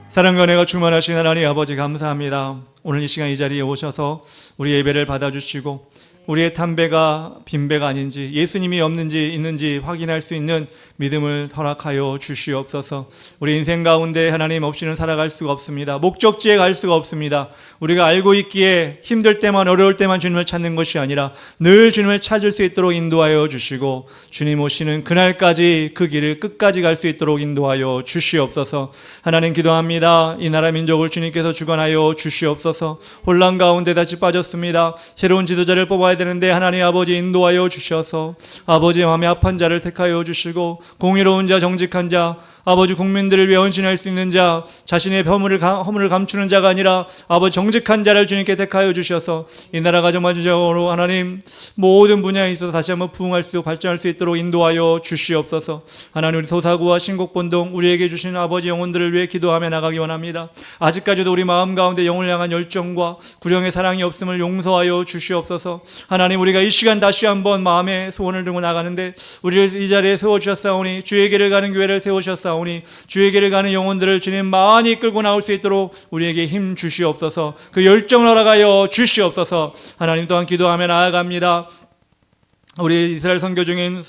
사랑과 은혜가 충만하신 하나님 아버지 감사합니다. 오늘 이 시간 이 자리에 오셔서 우리 예배를 받아주시고 우리의 담배가 빈배가 아닌지 예수님이 없는지 있는지 확인할 수 있는 믿음을 허락하여 주시옵소서. 우리 인생 가운데 하나님 없이는 살아갈 수가 없습니다. 목적지에 갈 수가 없습니다. 우리가 알고 있기에 힘들 때만 어려울 때만 주님을 찾는 것이 아니라 늘 주님을 찾을 수 있도록 인도하여 주시고 주님 오시는 그날까지 그 길을 끝까지 갈 수 있도록 인도하여 주시옵소서. 하나님 기도합니다. 이 나라 민족을 주님께서 주관하여 주시옵소서. 혼란 가운데 다시 빠졌습니다. 새로운 지도자를 뽑아야 되는데 하나님 아버지 인도하여 주셔서 아버지의 마음에 합한 자를 택하여 주시고 공의로운 자 정직한 자 아버지 국민들을 위해 헌신할 수 있는 자 자신의 허물을 감추는 자가 아니라 아버지 정직한 자를 주님께 택하여 주셔서 이 나라가 전반적으로 하나님 모든 분야에 있어서 다시 한번 부흥할 수 발전할 수 있도록 인도하여 주시옵소서. 하나님 우리 도사구와 신곡본동 우리에게 주신 아버지 영혼들을 위해 기도하며 나가기 원합니다. 아직까지도 우리 마음 가운데 영혼을 향한 열정과 구령의 사랑이 없음을 용서하여 주시옵소서. 하나님, 우리가 이 시간 다시 한번 마음의 소원을 들고 나가는데 우리를 이 자리에 세워주셨사오니, 주에게를 가는 교회를 세우셨사오니, 주에게를 가는 영혼들을 주님 많이 끌고 나올 수 있도록 우리에게 힘 주시옵소서. 그 열정을 허락하여 주시옵소서. 하나님, 또한 기도하며 나아갑니다. 우리 이스라엘 선교 중인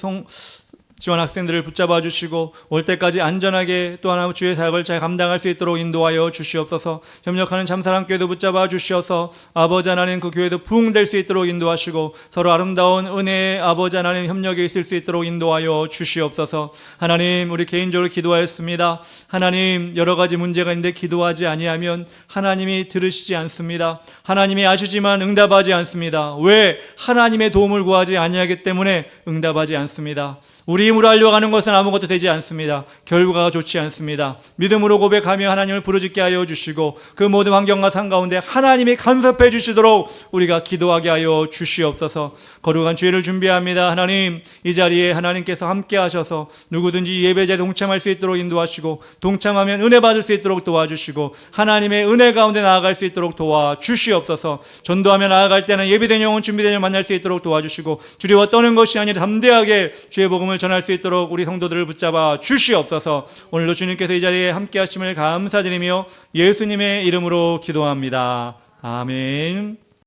지원 학생들을 붙잡아 주시고 올 때까지 안전하게 또 하나 주의 사역을 잘 감당할 수 있도록 인도하여 주시옵소서. 협력하는 참사랑교회도 붙잡아 주시어서 아버지 하나님, 그 교회도 부흥될 수 있도록 인도하시고 서로 아름다운 은혜의 아버지 하나님 협력에 있을 수 있도록 인도하여 주시옵소서. 하나님, 우리 개인적으로 기도하였습니다. 하나님, 여러 가지 문제가 있는데 기도하지 아니하면 하나님이 들으시지 않습니다. 하나님이 아시지만 응답하지 않습니다. 왜? 하나님의 도움을 구하지 아니하기 때문에 응답하지 않습니다. 우리 힘으로 하려고 하는 것은 아무것도 되지 않습니다. 결과가 좋지 않습니다. 믿음으로 고백하며 하나님을 부르짖게 하여 주시고 그 모든 환경과 상가운데 하나님이 간섭해 주시도록 우리가 기도하게 하여 주시옵소서. 거룩한 주일을 준비합니다. 하나님, 이 자리에 하나님께서 함께 하셔서 누구든지 예배자에 동참할 수 있도록 인도하시고, 동참하면 은혜 받을 수 있도록 도와주시고, 하나님의 은혜 가운데 나아갈 수 있도록 도와주시옵소서. 전도하며 나아갈 때는 예비된 영혼, 준비된 영혼 만날 수 있도록 도와주시고, 두려워 떠는 것이 아니라 담대하게 주의 복음을 전할 수 있도록 우리 성도들을 붙잡아 주시옵소서. 오늘도 주님께서 이 자리에 함께 하심을 감사드리며 예수님의 이름으로 기도합니다. 아멘.